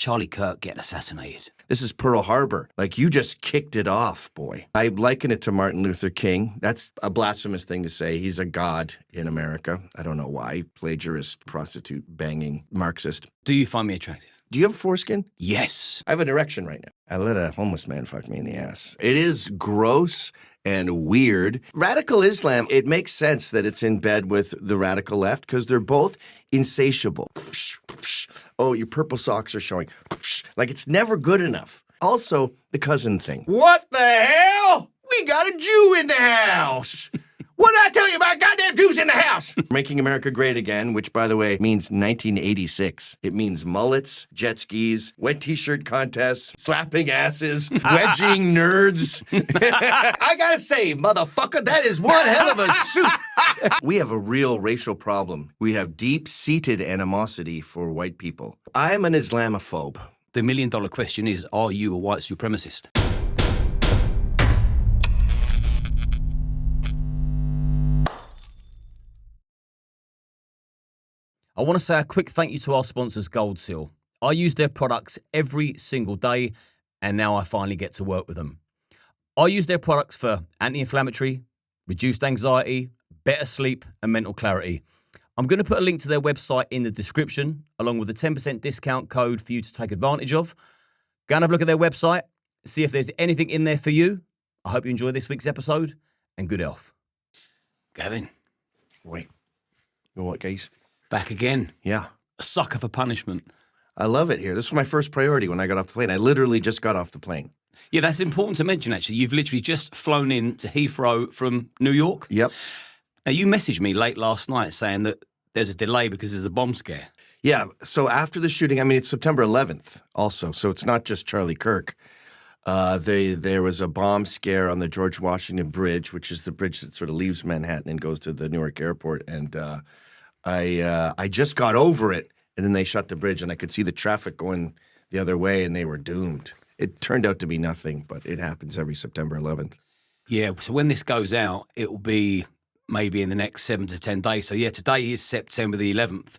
Charlie Kirk getting assassinated. This is Pearl Harbor. Like, you just kicked it off, boy. I liken it to Martin Luther King. That's a blasphemous thing to say. He's a god in America. I don't know why. Plagiarist, prostitute, banging, Marxist. Do you find me attractive? Do you have a foreskin? Yes. I have an erection right now. I let a homeless man fuck me in the ass. It is gross and weird. Radical Islam, it makes sense that it's in bed with the radical left because they're both insatiable. Oh, your purple socks are showing. Like, it's never good enough. Also, the cousin thing. What the hell? We got a Jew in the house. What did I tell you about goddamn Jews in the house? Making America Great Again, which, by the way, means 1986. It means mullets, jet skis, wet t-shirt contests, slapping asses, wedging nerds. I gotta say, motherfucker, that is one hell of a suit. We have a real racial problem. We have deep-seated animosity for white people. I am an Islamophobe. The million-dollar question is, are you a white supremacist? I want to say a quick thank you to our sponsors, Gold Seal. I use their products every single day, and now I finally get to work with them. I use their products for anti-inflammatory, reduced anxiety, better sleep, and mental clarity. I'm going to put a link to their website in the description, along with a 10% discount code for you to take advantage of. Go and have a look at their website, see if there's anything in there for you. I hope you enjoy this week's episode, and good health. Gavin. Wait. You know what, guys? Back again. Yeah. A sucker for punishment. I love it here. This was my first priority when I got off the plane. I literally just got off the plane. Yeah, that's important to mention, actually. You've literally just flown in to Heathrow from New York. Yep. Now, you messaged me late last night saying that there's a delay because there's a bomb scare. Yeah. So after the shooting, I mean, it's September 11th also. So it's not just Charlie Kirk. There was a bomb scare on the George Washington Bridge, which is the bridge that sort of leaves Manhattan and goes to the Newark airport. And I just got over it, and then they shut the bridge, and I could see the traffic going the other way, and they were doomed. It turned out to be nothing, but it happens every September 11th. Yeah, so when this goes out, it will be maybe in the next 7 to 10 days. So, yeah, today is September the 11th.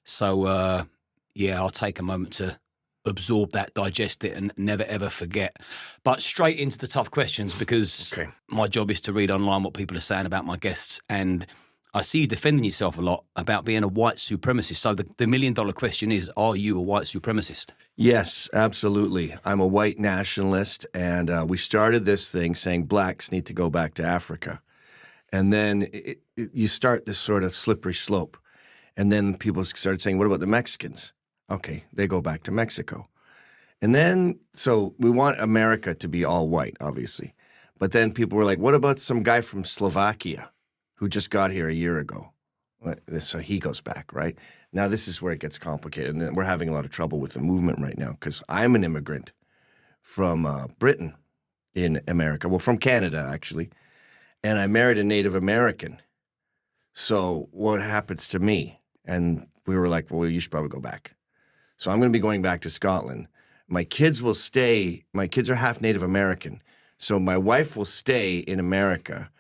So, yeah, I'll take a moment to absorb that, digest it, and never, ever forget. But straight into the tough questions, because my job is to read online what people are saying about my guests, and I see you defending yourself a lot about being a white supremacist. So the million-dollar question is, are you a white supremacist? Yes, absolutely. I'm a white nationalist, and we started this thing saying blacks need to go back to Africa. And then you start this sort of slippery slope. And then people started saying, what about the Mexicans? Okay, they go back to Mexico. And then, so we want America to be all white, obviously. But then people were like, what about some guy from Slovakia who just got here a year ago? So he goes back, right? Now this is where it gets complicated. And we're having a lot of trouble with the movement right now because I'm an immigrant from Britain in America. Well, from Canada, actually. And I married a Native American. So what happens to me? And we were like, well, you should probably go back. So I'm going to be going back to Scotland. My kids will stay. My kids are half Native American. So my wife will stay in America.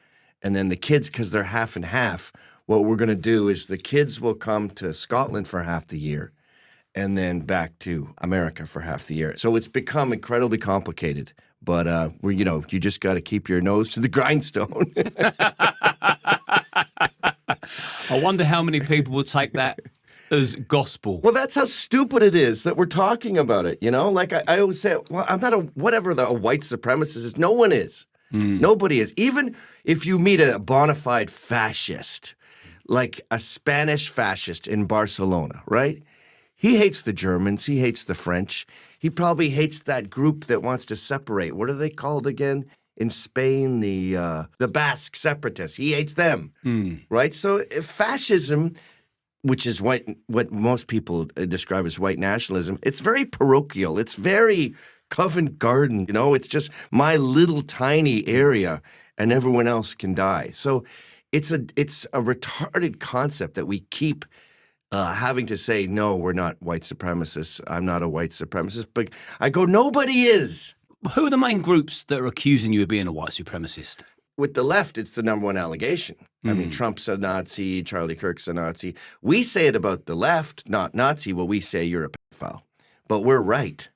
And then the kids, because they're half and half, what we're going to do is the kids will come to Scotland for half the year and then back to America for half the year. So it's become incredibly complicated. But, you just got to keep your nose to the grindstone. I wonder how many people will take that as gospel. Well, that's how stupid it is that we're talking about it, Like I always say, well, I'm not a white supremacist is. No one is. Nobody is. Even if you meet a bona fide fascist, like a Spanish fascist in Barcelona, right? He hates the Germans. He hates the French. He probably hates that group that wants to separate. What are they called again? In Spain, the Basque separatists. He hates them, right? So fascism, which is what most people describe as white nationalism, it's very parochial. It's very Covent Garden, It's just my little tiny area, and everyone else can die. So it's a retarded concept that we keep having to say, no, we're not white supremacists. I'm not a white supremacist. But I go, nobody is. Who are the main groups that are accusing you of being a white supremacist? With the left, it's the number one allegation. I mean, Trump's a Nazi, Charlie Kirk's a Nazi. We say it about the left, not Nazi. Well, we say you're a pedophile. but we're right.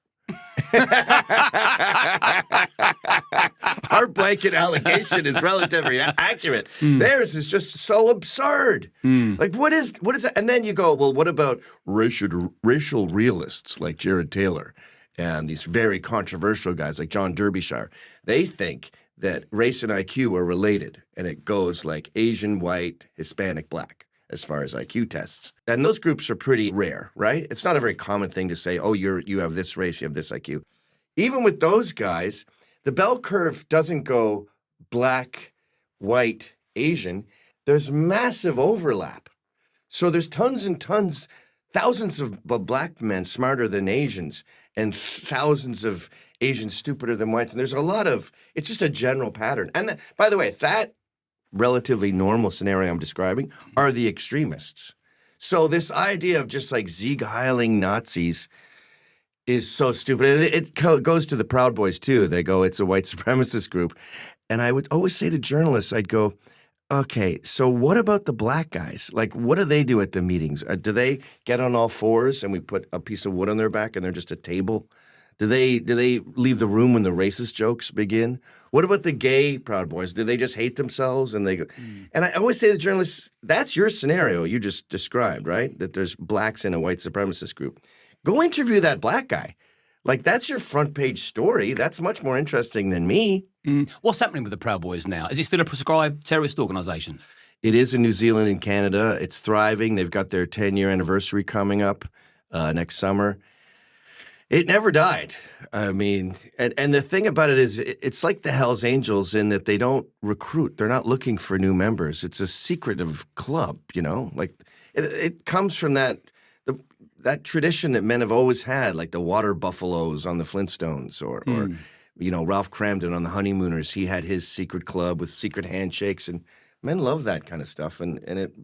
Our blanket allegation is relatively accurate. Theirs is just so absurd. Like, what is that? And then you go, well, what about racial realists like Jared Taylor and these very controversial guys like John Derbyshire? They think that race and IQ are related, and it goes like Asian, white, Hispanic, black as far as IQ tests. And those groups are pretty rare, right? It's not a very common thing to say, oh, you have this race, you have this IQ. Even with those guys, the bell curve doesn't go black, white, Asian. There's massive overlap. So there's tons and tons, thousands of black men smarter than Asians and thousands of Asians stupider than whites. And there's a lot of, it's just a general pattern. And by the way, that relatively normal scenario I'm describing are the extremists. So this idea of just like Sieg-heiling Nazis is so stupid. And it goes to the Proud Boys too. They go, it's a white supremacist group. And I would always say to journalists, I'd go, okay, so what about the black guys? Like, what do they do at the meetings? Do they get on all fours and we put a piece of wood on their back and they're just a table? Do they leave the room when the racist jokes begin? What about the gay Proud Boys? Do they just hate themselves and they go? And I always say to journalists, that's your scenario you just described, right? That there's blacks in a white supremacist group. Go interview that black guy. Like, that's your front page story. That's much more interesting than me. What's happening with the Proud Boys now? Is it still a prescribed terrorist organisation? It is in New Zealand and Canada. It's thriving. They've got their 10-year anniversary coming up next summer. It never died. I mean, and the thing about it is it's like the Hells Angels in that they don't recruit. They're not looking for new members. It's a secretive club, you know? Like, it comes from that tradition that men have always had, like the water buffaloes on the Flintstones or you know, Ralph Cramden on the Honeymooners. He had his secret club with secret handshakes, and men love that kind of stuff, and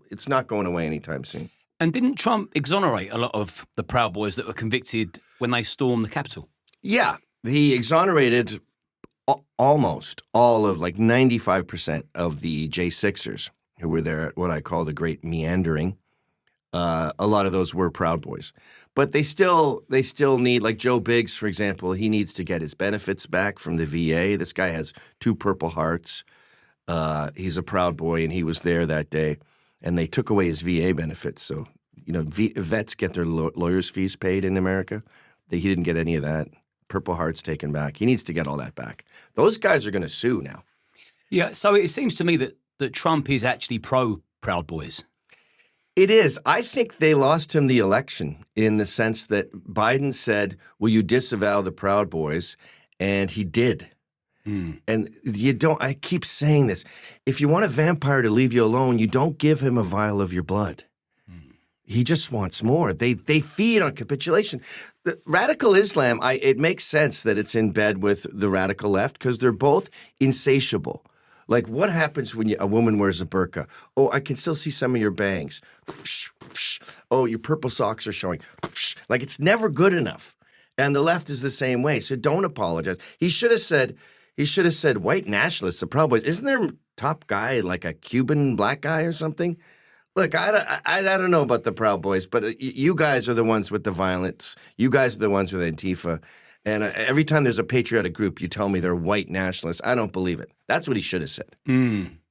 it's not going away anytime soon. And didn't Trump exonerate a lot of the Proud Boys that were convicted when they stormed the Capitol? Yeah, he exonerated almost all of, like 95% of the J6ers who were there at what I call the Great Meandering. A lot of those were Proud Boys. But they still need, like Joe Biggs, for example, he needs to get his benefits back from the VA. This guy has 2 Purple Hearts. He's a Proud Boy, and he was there that day. And they took away his VA benefits. So, you know, vets get their lawyers' fees paid in America. He didn't get any of that. Purple Hearts taken back. He needs to get all that back. Those guys are going to sue now. Yeah, so it seems to me that Trump is actually pro-Proud Boys. It is. I think they lost him the election in the sense that Biden said, will you disavow the Proud Boys? And he did. And you don't, I keep saying this, if you want a vampire to leave you alone, you don't give him a vial of your blood. He just wants more. They feed on capitulation. The radical Islam, it makes sense that it's in bed with the radical left because they're both insatiable. Like, what happens when a woman wears a burqa? Oh, I can still see some of your bangs. Oh, your purple socks are showing. Like, it's never good enough. And the left is the same way. So don't apologize. He should have said white nationalists, the Proud Boys. Isn't their top guy like a Cuban black guy or something? Look, I don't know about the Proud Boys, but you guys are the ones with the violence. You guys are the ones with Antifa. And every time there's a patriotic group, you tell me they're white nationalists. I don't believe it. That's what he should have said.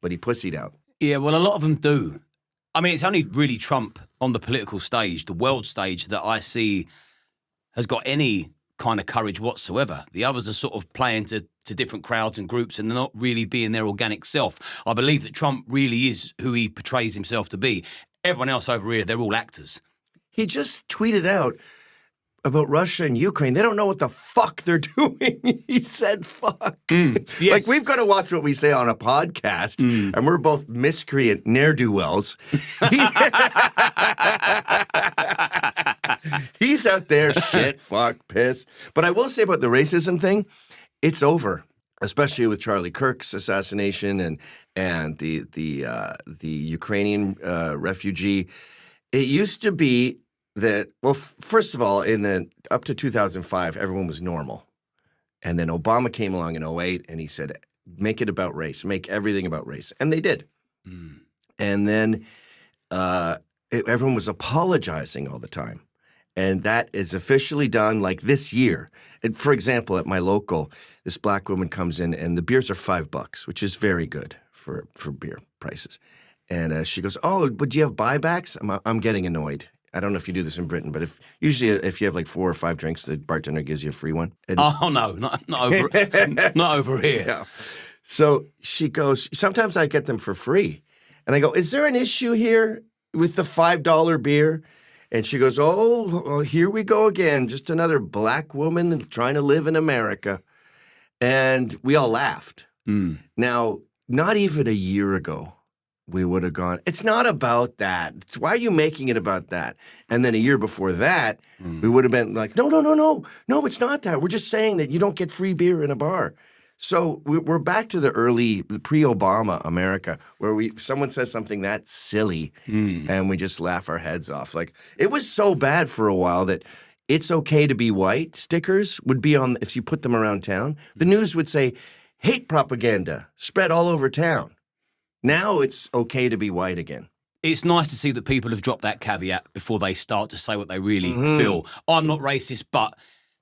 But he pussied out. Yeah, well, a lot of them do. I mean, it's only really Trump on the political stage, the world stage, that I see has got any kind of courage whatsoever. The others are sort of playing to different crowds and groups and they're not really being their organic self. I believe that Trump really is who he portrays himself to be. Everyone else over here, they're all actors. He just tweeted out about Russia and Ukraine. They don't know what the fuck they're doing. He said fuck. Yes. Like, we've got to watch what we say on a podcast, and we're both miscreant ne'er-do-wells. He's out there, shit, fuck, piss. But I will say about the racism thing, it's over, especially with Charlie Kirk's assassination and the Ukrainian refugee. It used to be that, well, first of all, up to 2005, everyone was normal. And then Obama came along in 2008 and he said, make it about race, make everything about race. And they did. And then everyone was apologizing all the time. And that is officially done like this year. And for example, at my local, this black woman comes in and the beers are $5, which is very good for beer prices. And she goes, "Oh, but do you have buybacks?" I'm getting annoyed. I don't know if you do this in Britain, but usually if you have like 4 or 5 drinks, the bartender gives you a free one. And oh no, not over, not over here. yeah. So she goes, sometimes I get them for free. And I go, "Is there an issue here with the $5 beer?" And she goes, oh, here we go again. Just another black woman trying to live in America. And we all laughed. Now, not even a year ago, we would have gone, it's not about that. Why are you making it about that? And then a year before that, we would have been like, no, it's not that. We're just saying that you don't get free beer in a bar. So we're back to the pre-Obama America, where someone says something that silly, and we just laugh our heads off. Like, it was so bad for a while that "it's okay to be white" stickers would be on, if you put them around town, the news would say, "hate propaganda spread all over town." Now it's okay to be white again. It's nice to see that people have dropped that caveat before they start to say what they really feel. I'm not racist, but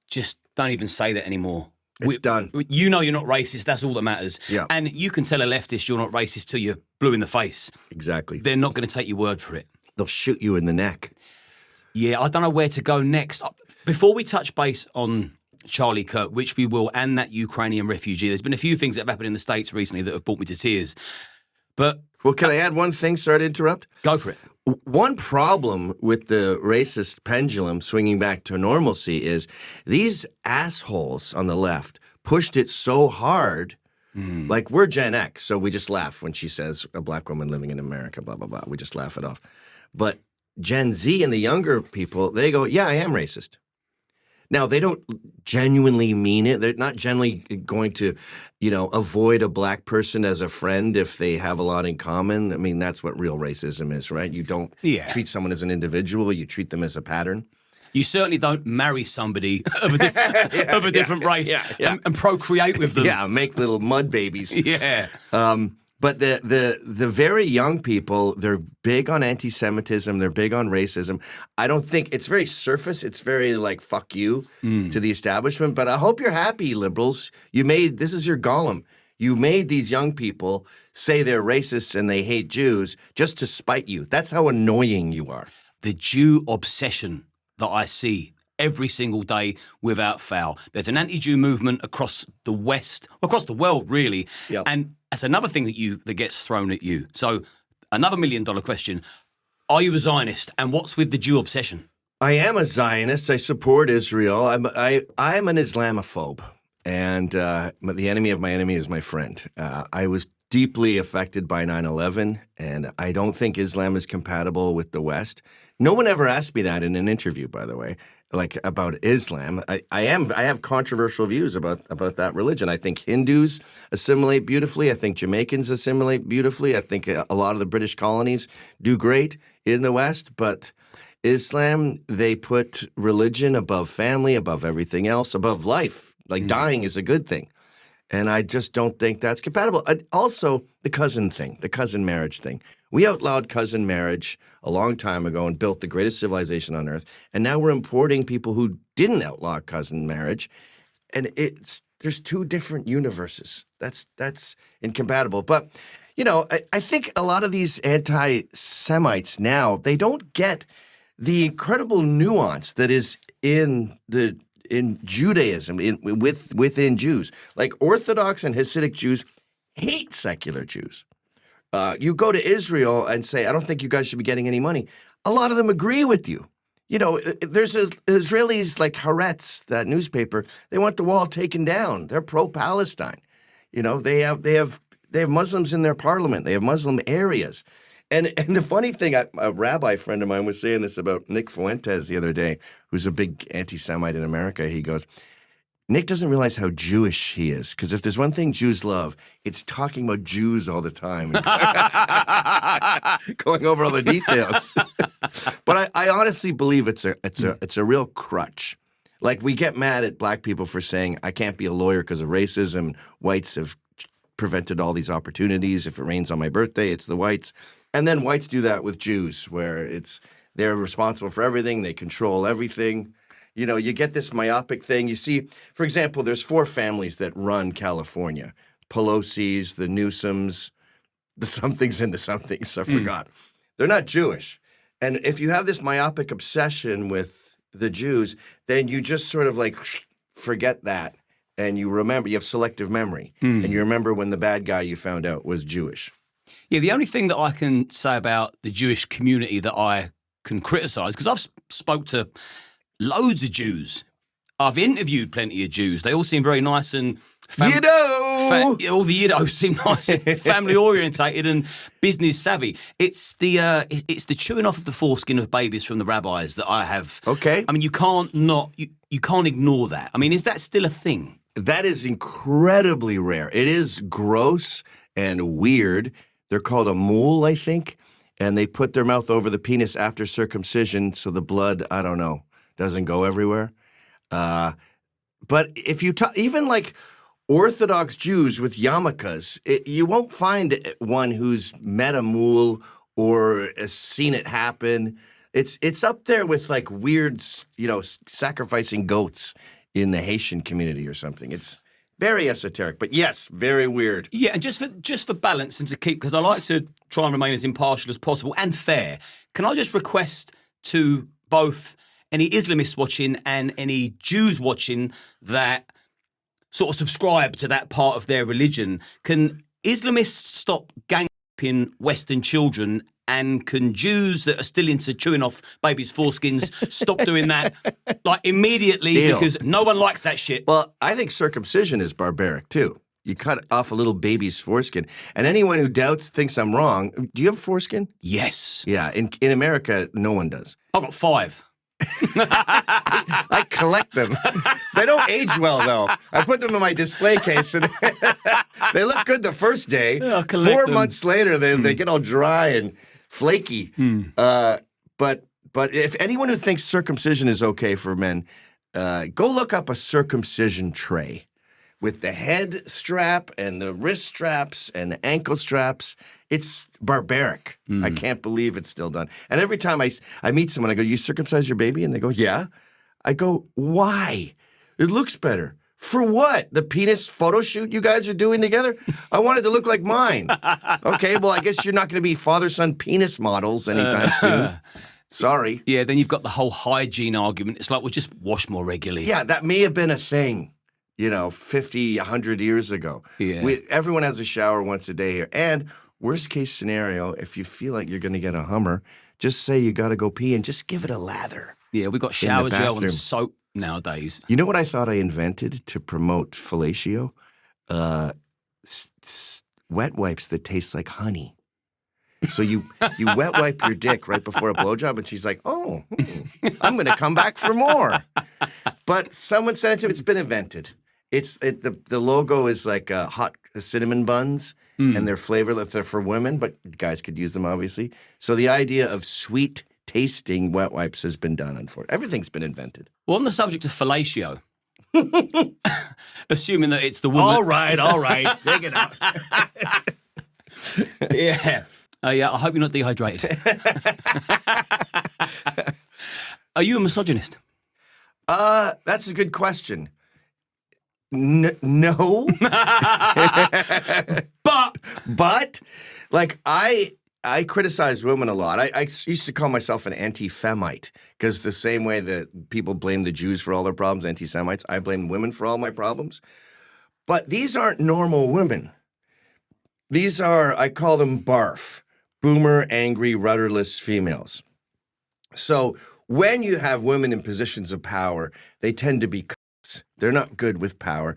just don't even say that anymore. It's done. You know you're not racist. That's all that matters. Yeah. And you can tell a leftist you're not racist till you're blue in the face. Exactly. They're not going to take your word for it. They'll shoot you in the neck. Yeah, I don't know where to go next. Before we touch base on Charlie Kirk, which we will, and that Ukrainian refugee, there's been a few things that have happened in the States recently that have brought me to tears. But well, can I add one thing? Sorry to interrupt. Go for it. One problem with the racist pendulum swinging back to normalcy is these assholes on the left pushed it so hard. Like, we're Gen X, so we just laugh when she says a black woman living in America, blah, blah, blah. We just laugh it off. But Gen Z and the younger people, they go, yeah, I am racist. Now, they don't genuinely mean it. They're not generally going to, avoid a black person as a friend if they have a lot in common. I mean, that's what real racism is, right? You don't treat someone as an individual. You treat them as a pattern. You certainly don't marry somebody of a different race and procreate with them. Yeah, make little mud babies. Yeah. But the very young people, they're big on anti-Semitism. They're big on racism. I don't think it's very surface. It's very like, fuck you to the establishment. But I hope you're happy, liberals. This is your golem. You made these young people say they're racists and they hate Jews just to spite you. That's how annoying you are. The Jew obsession that I see every single day without fail. There's an anti-Jew movement across the West, across the world, really. Yep. And that's another thing that gets thrown at you. So another $1 million question. Are you a Zionist? And what's with the Jew obsession? I am a Zionist. I support Israel. I'm an Islamophobe. And the enemy of my enemy is my friend. I was deeply affected by 9/11, and I don't think Islam is compatible with the West. No one ever asked me that in an interview, by the way, like about Islam. I have controversial views about that religion. I think Hindus assimilate beautifully. I think Jamaicans assimilate beautifully. I think a lot of the British colonies do great in the West, but Islam, they put religion above family, above everything else, above life. Like dying is a good thing. And I just don't think that's compatible. Also, the cousin thing, the cousin marriage thing. We outlawed cousin marriage a long time ago and built the greatest civilization on earth. And now we're importing people who didn't outlaw cousin marriage. And there's two different universes. That's incompatible. But, I think a lot of these anti-Semites now, they don't get the incredible nuance that is in Judaism, within Jews. Like, Orthodox and Hasidic Jews hate secular Jews. You go to Israel and say, I don't think you guys should be getting any money. A lot of them agree with you. There's Israelis like Haaretz, that newspaper. They want the wall taken down. They're pro-Palestine. They have Muslims in their parliament. They have Muslim areas. And the funny thing, a rabbi friend of mine was saying this about Nick Fuentes the other day, who's a big anti-Semite in America. He goes, Nick doesn't realize how Jewish he is, because if there's one thing Jews love, it's talking about Jews all the time, going over all the details. But I honestly believe it's a real crutch. Like, we get mad at black people for saying I can't be a lawyer because of racism. Whites have prevented all these opportunities. If it rains on my birthday, it's the whites. And then whites do that with Jews, where They're responsible for everything. They control everything. You know, you get this myopic thing. You see, for example, there's 4 families that run California. Pelosi's, the Newsoms, the somethings and the somethings. I forgot. They're not Jewish. And if you have this myopic obsession with the Jews, then you just sort of like forget that. And you remember, you have selective memory. And you remember when the bad guy you found out was Jewish. Yeah, the only thing that I can say about the Jewish community that I can criticise, because I've spoke to loads of Jews. I've interviewed plenty of Jews. They all seem very nice and all the Yiddo seem nice, family orientated and business savvy. It's the chewing off of the foreskin of babies from the rabbis that I have. Okay. I mean, you can't ignore that. I mean, is that still a thing? That is incredibly rare. It is gross and weird. They're called a mul, I think, and they put their mouth over the penis after circumcision so the blood, I don't know, doesn't go everywhere. But if you even like Orthodox Jews with yarmulkes, you won't find one who's met a mul or has seen it happen. It's up there with like weird, sacrificing goats in the Haitian community or something. It's very esoteric, but yes, very weird. Yeah, and just for balance and to keep, because I like to try and remain as impartial as possible and fair, can I just request to both any Islamists watching and any Jews watching that sort of subscribe to that part of their religion, can Islamists stop gang raping Western children, and can Jews that are still into chewing off babies' foreskins stop doing that like immediately? Deal. Because no one likes that shit. Well, I think circumcision is barbaric too. You cut off a little baby's foreskin. And anyone who doubts thinks I'm wrong. Do you have foreskin? Yes. Yeah, in America, no one does. I've got 5. I collect them. They don't age well, though. I put them in my display case, and they look good the first day. 4 months later, they get all dry and flaky. But if anyone who thinks circumcision is okay for men, go look up a circumcision tray with the head strap and the wrist straps and the ankle straps. It's barbaric. I can't believe it's still done. And every time I meet someone, I go, "You circumcise your baby?" And they go, "Yeah." I go, "Why? It looks better." For what? The penis photo shoot you guys are doing together? I want it to look like mine. Okay, well, I guess you're not going to be father-son penis models anytime soon. Sorry. Yeah, then you've got the whole hygiene argument. It's like, we'll just wash more regularly. Yeah, that may have been a thing, 50, 100 years ago. Yeah. Everyone has a shower once a day here. And worst case scenario, if you feel like you're going to get a Hummer, just say you got to go pee and just give it a lather. Yeah, we've got shower gel and soap nowadays. You know what I thought I invented to promote fellatio? Wet wipes that taste like honey. So you wet wipe your dick right before a blowjob, and she's like, "Oh, I'm going to come back for more." But someone said it to me. It's been invented. The logo is like hot cinnamon buns, and they're flavorless. They're for women, but guys could use them, obviously. So the idea of sweet tasting wet wipes has been done. Unfortunately, everything's been invented. Well, on the subject of fellatio, assuming that it's the woman. All right, take it out. Yeah. Yeah, I hope you're not dehydrated. Are you a misogynist? That's a good question. No. But like I criticize women a lot. I used to call myself an anti-Femite because the same way that people blame the Jews for all their problems, anti-Semites, I blame women for all my problems. But these aren't normal women. These are, I call them BARF. Boomer, angry, rudderless females. So when you have women in positions of power, they tend to be cunts. They're not good with power.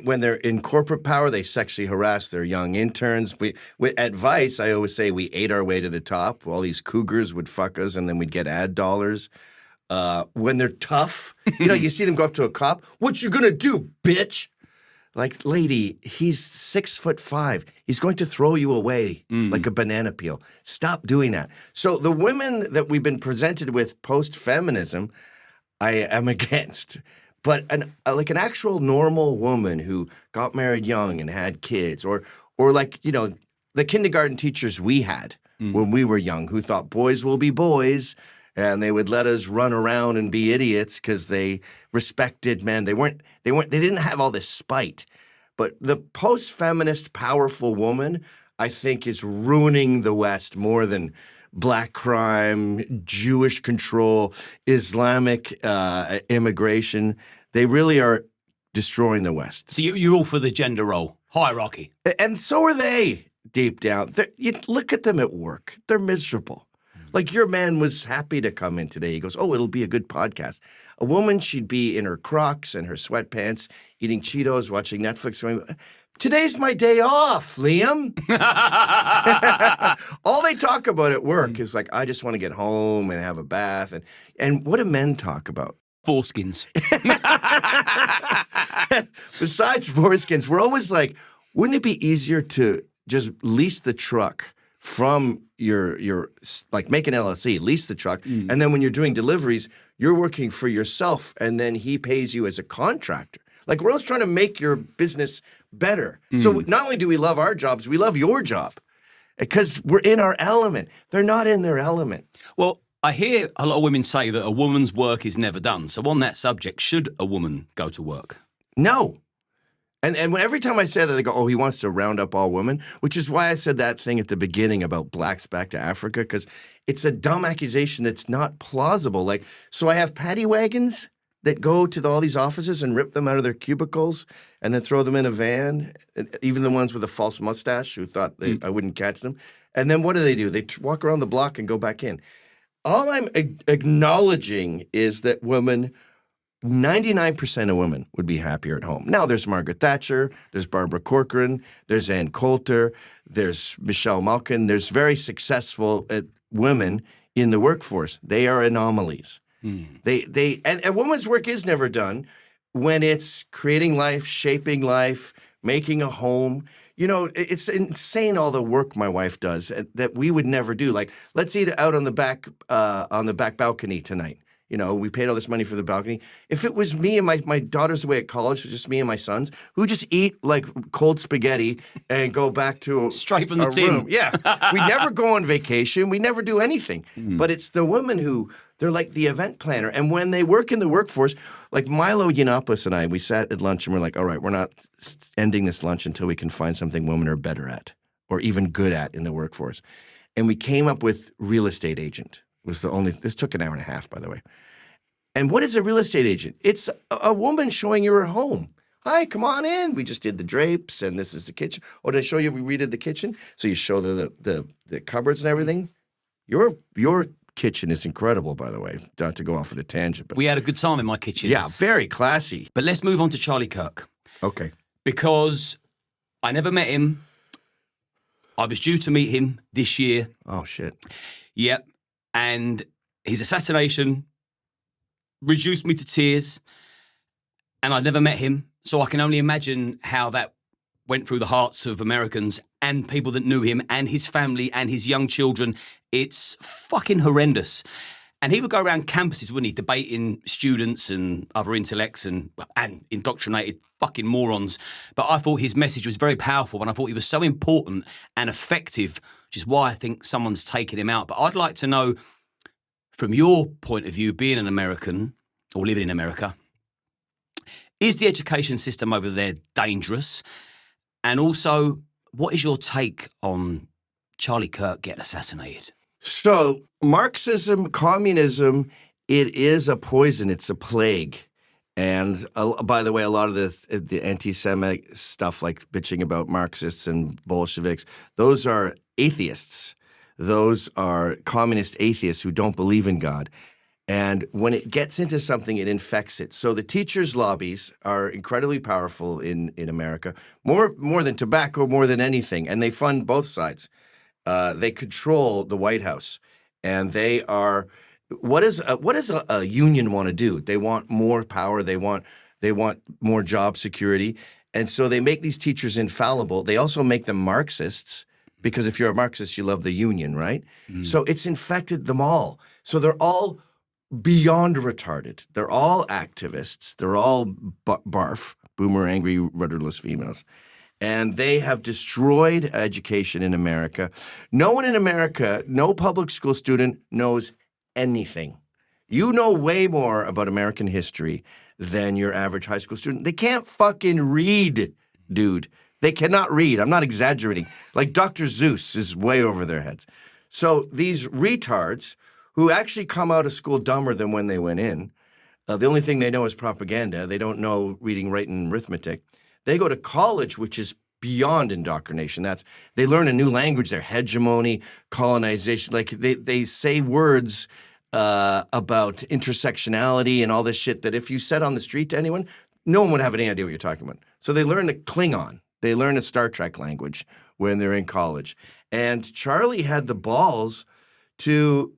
When they're in corporate power, they sexually harass their young interns. With advice, I always say we ate our way to the top. All these cougars would fuck us, and then we'd get ad dollars. When they're tough, you see them go up to a cop. "What you gonna do, bitch?" Like, lady, he's 6'5". He's going to throw you away like a banana peel. Stop doing that. So the women that we've been presented with post-feminism, I am against. But an actual normal woman who got married young and had kids, or like, the kindergarten teachers we had when we were young who thought boys will be boys and they would let us run around and be idiots because they respected men. They didn't have all this spite. But the post-feminist powerful woman, I think, is ruining the West more than black crime, Jewish control, Islamic immigration. They really are destroying the West. So you're all for the gender role hierarchy. And so are they, deep down. You look at them at work. They're miserable. Like your man was happy to come in today. He goes, oh, it'll be a good podcast. A woman, she'd be in her Crocs and her sweatpants, eating Cheetos, watching Netflix. Going, today's my day off, Liam. All they talk about at work is like, I just want to get home and have a bath. And what do men talk about? Foreskins. Besides foreskins, we're always like, wouldn't it be easier to just lease the truck from your like make an LLC, lease the truck, and then when you're doing deliveries, you're working for yourself, and then he pays you as a contractor. Like we're always trying to make your business better. So not only do we love our jobs, we love your job because we're in our element. They're not in their element. Well, I hear a lot of women say that a woman's work is never done. So on that subject, should a woman go to work? No. And every time I say that, they go, oh, he wants to round up all women, which is why I said that thing at the beginning about blacks back to Africa, because it's a dumb accusation that's not plausible. Like, so I have paddy wagons that go to all these offices and rip them out of their cubicles and then throw them in a van, even the ones with a false mustache who thought I wouldn't catch them. And then what do? They walk around the block and go back in. All I'm acknowledging is that 99% of women would be happier at home. Now, there's Margaret Thatcher, there's Barbara Corcoran, there's Ann Coulter, there's Michelle Malkin. There's very successful women in the workforce. They are anomalies. And a woman's work is never done when it's creating life, shaping life, making a home. You know, it's insane all the work my wife does that we would never do. Like, let's eat out on the back balcony tonight. You know, we paid all this money for the balcony. If it was me and my daughter's away at college, just me and my sons, who just eat like cold spaghetti and go back to straight from the tin. Room. Yeah, we never go on vacation. We never do anything. But it's the women who they're like the event planner. And when they work in the workforce, like Milo Yiannopoulos and I, we sat at lunch and we're like, all right, we're not ending this lunch until we can find something women are better at or even good at in the workforce. And we came up with real estate agent. This took an hour and a half, by the way. And what is a real estate agent? It's a woman showing you her home. Hi, come on in. We just did the drapes, and this is the kitchen. Oh, did I show you we redid the kitchen? So you show the cupboards and everything. Your kitchen is incredible, by the way. Not to go off on a tangent. But we had a good time in my kitchen. Yeah, very classy. But let's move on to Charlie Kirk. Okay. Because I never met him. I was due to meet him this year. Oh, shit. Yep. And his assassination reduced me to tears, and I'd never met him, so I can only imagine how that went through the hearts of Americans and people that knew him and his family and his young children. It's fucking horrendous. And he would go around campuses, wouldn't he, debating students and other intellects and indoctrinated fucking morons. But I thought his message was very powerful, and I thought he was so important and effective, which is why I think someone's taken him out. But I'd like to know, from your point of view, being an American or living in America, is the education system over there dangerous? And also, what is your take on Charlie Kirk getting assassinated? So, Marxism, communism, it is a poison. It's a plague. And by the way, a lot of the anti-Semitic stuff, like bitching about Marxists and Bolsheviks, those are atheists. Those are communist atheists who don't believe in God. And when it gets into something, it infects it. So the teachers' lobbies are incredibly powerful in America, more than tobacco, more than anything. And they fund both sides. They control the White House, and they are. What does a union want to do? They want more power. They want more job security, and so they make these teachers infallible. They also make them Marxists, because if you're a Marxist, you love the union, right? So it's infected them all. So they're all beyond retarded. They're all activists. They're all barf, boomer, angry, rudderless females. And they have destroyed education in America. No one in America, no public school student knows anything. You know way more about American history than your average high school student. They can't fucking read, dude. They cannot read. I'm not exaggerating. Like Dr. Seuss is way over their heads. So these retards who actually come out of school dumber than when they went in, the only thing they know is propaganda. They don't know reading, writing, and arithmetic. They go to college, which is beyond indoctrination. They learn a new language, their hegemony, colonization. Like they say words about intersectionality and all this shit that if you said on the street to anyone, no one would have any idea what you're talking about. So they learn a Klingon. They learn a Star Trek language when they're in college. And Charlie had the balls to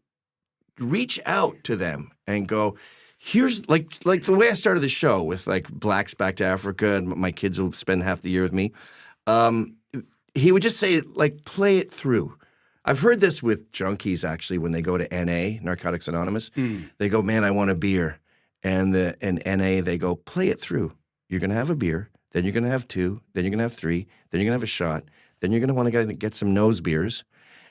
reach out to them and go, here's like the way I started the show with like blacks back to Africa and my kids will spend half the year with me. He would just say, like, play it through. I've heard this with junkies, actually, when they go to NA, Narcotics Anonymous. They go, man, I want a beer. And in NA, they go, play it through. You're going to have a beer. Then you're going to have 2. Then you're going to have 3. Then you're going to have a shot. Then you're going to want to get some nose beers.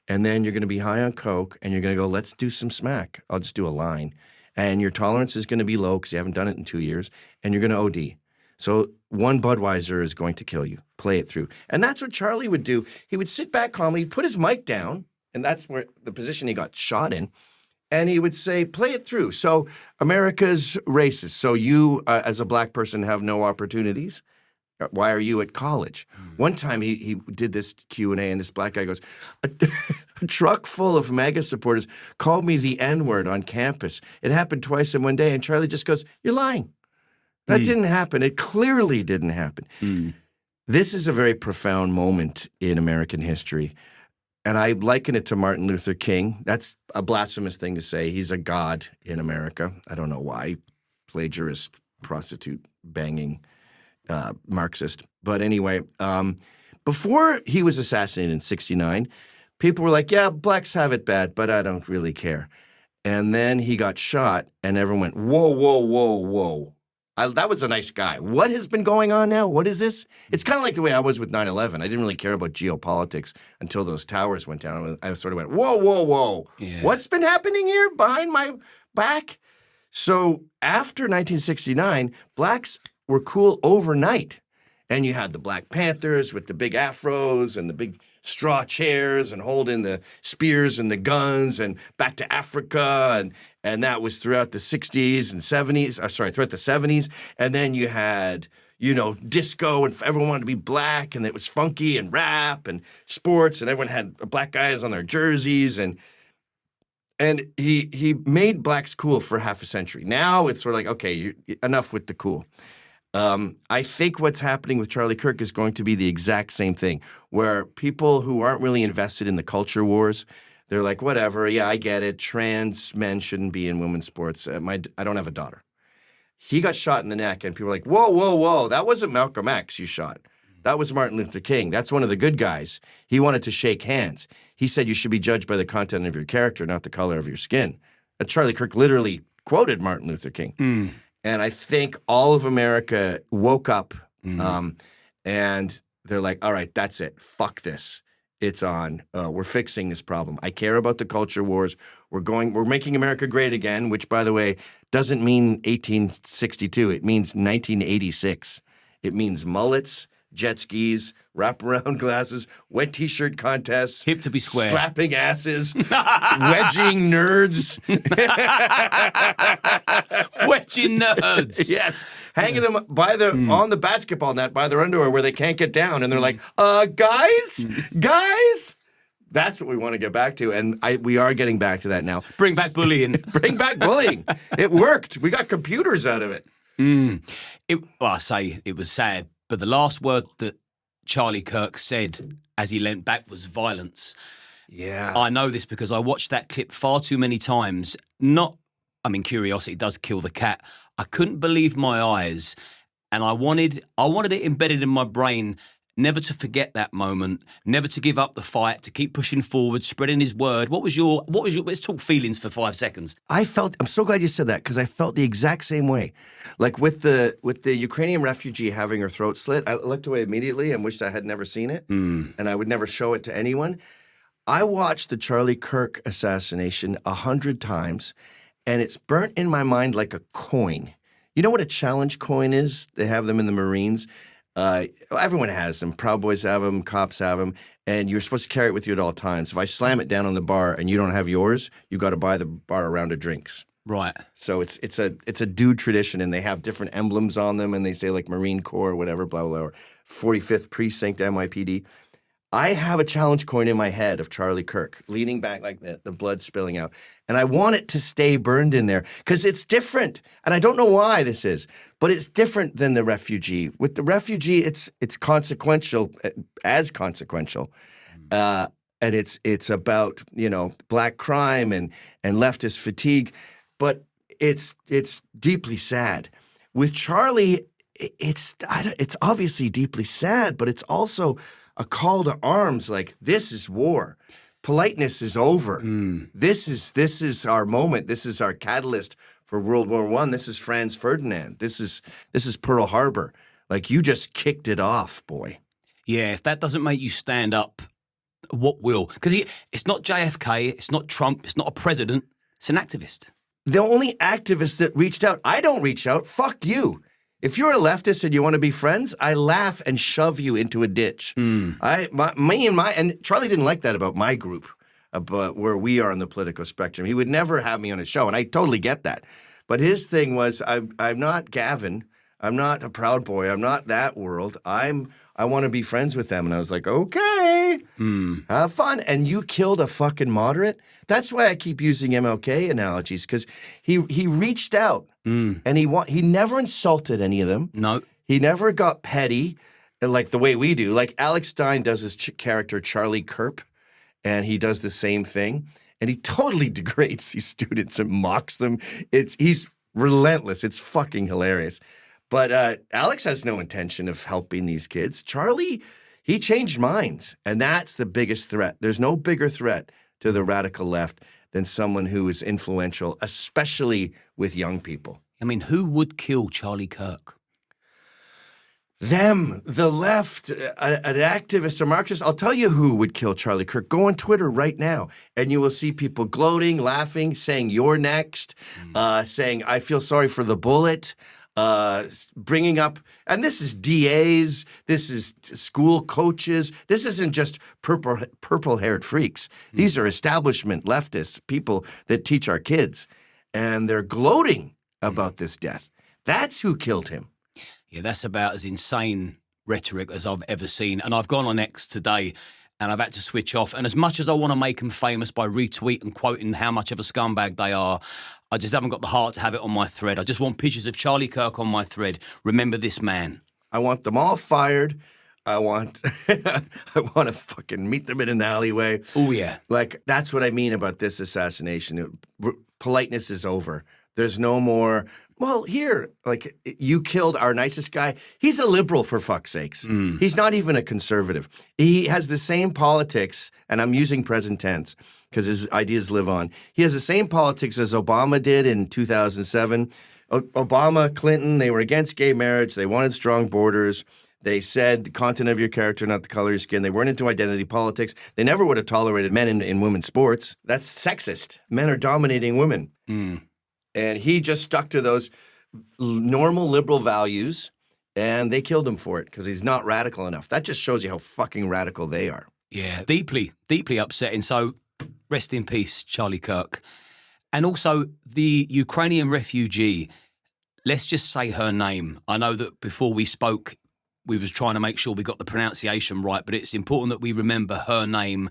And then you're going to be high on coke. And you're going to go, let's do some smack. I'll just do a line. And your tolerance is going to be low because you haven't done it in 2 years. And you're going to OD. So one Budweiser is going to kill you. Play it through. And that's what Charlie would do. He would sit back calmly, put his mic down, and that's where the position he got shot in, and he would say, play it through. So America's racist. So you, as a black person, have no opportunities. Why are you at college? One time he did this Q&A, and this black guy goes, a truck full of MAGA supporters called me the N-word on campus. It happened twice in one day. And Charlie just goes, you're lying. That didn't happen. It clearly didn't happen. This is a very profound moment in American history. And I liken it to Martin Luther King. That's a blasphemous thing to say. He's a god in America. I don't know why. Plagiarist, prostitute, banging, Marxist. But anyway, before he was assassinated in 1969, people were like, yeah, blacks have it bad, but I don't really care. And then he got shot, and everyone went, whoa, whoa, whoa, whoa. That was a nice guy. What has been going on now? What is this? It's kind of like the way I was with 9/11. I didn't really care about geopolitics until those towers went down. I sort of went, whoa, whoa, whoa. Yeah. What's been happening here behind my back? So after 1969, blacks were cool overnight. And you had the Black Panthers with the big afros and the big straw chairs and holding the spears and the guns and back to Africa. And that was throughout the 60s and 70s. Throughout the 70s. And then you had, disco and everyone wanted to be black and it was funky and rap and sports and everyone had black guys on their jerseys. And he made blacks cool for half a century. Now it's sort of like, okay, enough with the cool. I think what's happening with Charlie Kirk is going to be the exact same thing, where people who aren't really invested in the culture wars, they're like, whatever, yeah, I get it. Trans men shouldn't be in women's sports. I don't have a daughter. He got shot in the neck, and people were like, whoa, whoa, whoa, that wasn't Malcolm X you shot. That was Martin Luther King. That's one of the good guys. He wanted to shake hands. He said you should be judged by the content of your character, not the color of your skin. Charlie Kirk literally quoted Martin Luther King. And I think all of America woke up and they're like, all right, that's it. Fuck this. It's on. We're fixing this problem. I care about the culture wars. We're making America great again, which, by the way, doesn't mean 1862. It means 1986. It means mullets, jet skis, wraparound glasses, wet T-shirt contests. Hip to be square. Slapping asses. Wedging nerds. Wedging nerds. Yes. Hanging them on the basketball net by their underwear where they can't get down. And they're like, guys? That's what we want to get back to. And we are getting back to that now. Bring back bullying. Bring back bullying. It worked. We got computers out of it. I say it was sad, but the last word that Charlie Kirk said as he leant back was violence. Yeah. I know this because I watched that clip far too many times. Curiosity does kill the cat. I couldn't believe my eyes, and I wanted it embedded in my brain never to forget that moment, never to give up the fight, to keep pushing forward, spreading his word. What was your let's talk feelings for 5 seconds. I'm so glad you said that, because I felt the exact same way. Like with the Ukrainian refugee having her throat slit, I looked away immediately and wished I had never seen it, and I would never show it to anyone. I watched the Charlie Kirk assassination 100 times, and it's burnt in my mind like a coin. You know what a challenge coin is? They have them in the Marines. Everyone has them. Proud Boys have them. Cops have them. And you're supposed to carry it with you at all times. If I slam it down on the bar and you don't have yours, you got to buy the bar a round of drinks. Right. So it's a dude tradition, and they have different emblems on them, and they say like Marine Corps or whatever, blah, blah, blah, or 45th Precinct, NYPD. I have a challenge coin in my head of Charlie Kirk, leaning back like that, the blood spilling out. And I want it to stay burned in there because it's different. And I don't know why this is, but it's different than the refugee. With the refugee, it's consequential, as consequential. And it's about, black crime and leftist fatigue. But it's deeply sad. With Charlie, it's obviously deeply sad, but it's also a call to arms. Like, this is war. Politeness is over. This is our moment. This is our catalyst for World War I. This is Franz Ferdinand. This is Pearl Harbor. Like, you just kicked it off, boy. Yeah, if that doesn't make you stand up, what will? Because it's not JFK, it's not Trump, it's not a president, it's an activist. The only activist that reached out, I don't reach out, fuck you. If you're a leftist and you want to be friends, I laugh and shove you into a ditch. And Charlie didn't like that about my group, about where we are on the political spectrum. He would never have me on his show, and I totally get that. But his thing was, I'm not Gavin. I'm not a Proud Boy. I'm not that world. I want to be friends with them. And I was like, okay, have fun. And you killed a fucking moderate? That's why I keep using MLK analogies, because he reached out and he never insulted any of them. No. He never got petty like the way we do. Like Alex Stein does his character Charlie Kirk, and he does the same thing. And he totally degrades these students and mocks them. He's relentless. It's fucking hilarious. But Alex has no intention of helping these kids. Charlie, he changed minds, and that's the biggest threat. There's no bigger threat to the radical left than someone who is influential, especially with young people. I mean, who would kill Charlie Kirk? Them, the left, an activist, a Marxist. I'll tell you who would kill Charlie Kirk. Go on Twitter right now, and you will see people gloating, laughing, saying, "You're next," saying, "I feel sorry for the bullet." Bringing up, and this is DAs, this is school coaches, this isn't just purple-haired freaks. These are establishment leftists, people that teach our kids, and they're gloating about this death. That's who killed him. Yeah, that's about as insane rhetoric as I've ever seen. And I've gone on X today, and I've had to switch off. And as much as I want to make them famous by retweeting and quoting how much of a scumbag they are, I just haven't got the heart to have it on my thread. I just want pictures of Charlie Kirk on my thread. Remember this man. I want them all fired. I want to fucking meet them in an alleyway. Oh, yeah. Like, that's what I mean about this assassination. Politeness is over. There's no more, well, here, like, you killed our nicest guy. He's a liberal, for fuck's sakes. He's not even a conservative. He has the same politics, and I'm using present tense because his ideas live on. He has the same politics as Obama did in 2007. Obama, Clinton, they were against gay marriage. They wanted strong borders. They said the content of your character, not the color of your skin. They weren't into identity politics. They never would have tolerated men in women's sports. That's sexist. Men are dominating women. And he just stuck to those normal liberal values, and they killed him for it because he's not radical enough. That just shows you how fucking radical they are. Yeah, deeply, deeply upsetting. So rest in peace, Charlie Kirk. And also the Ukrainian refugee, let's just say her name. I know that before we spoke, we was trying to make sure we got the pronunciation right, but it's important that we remember her name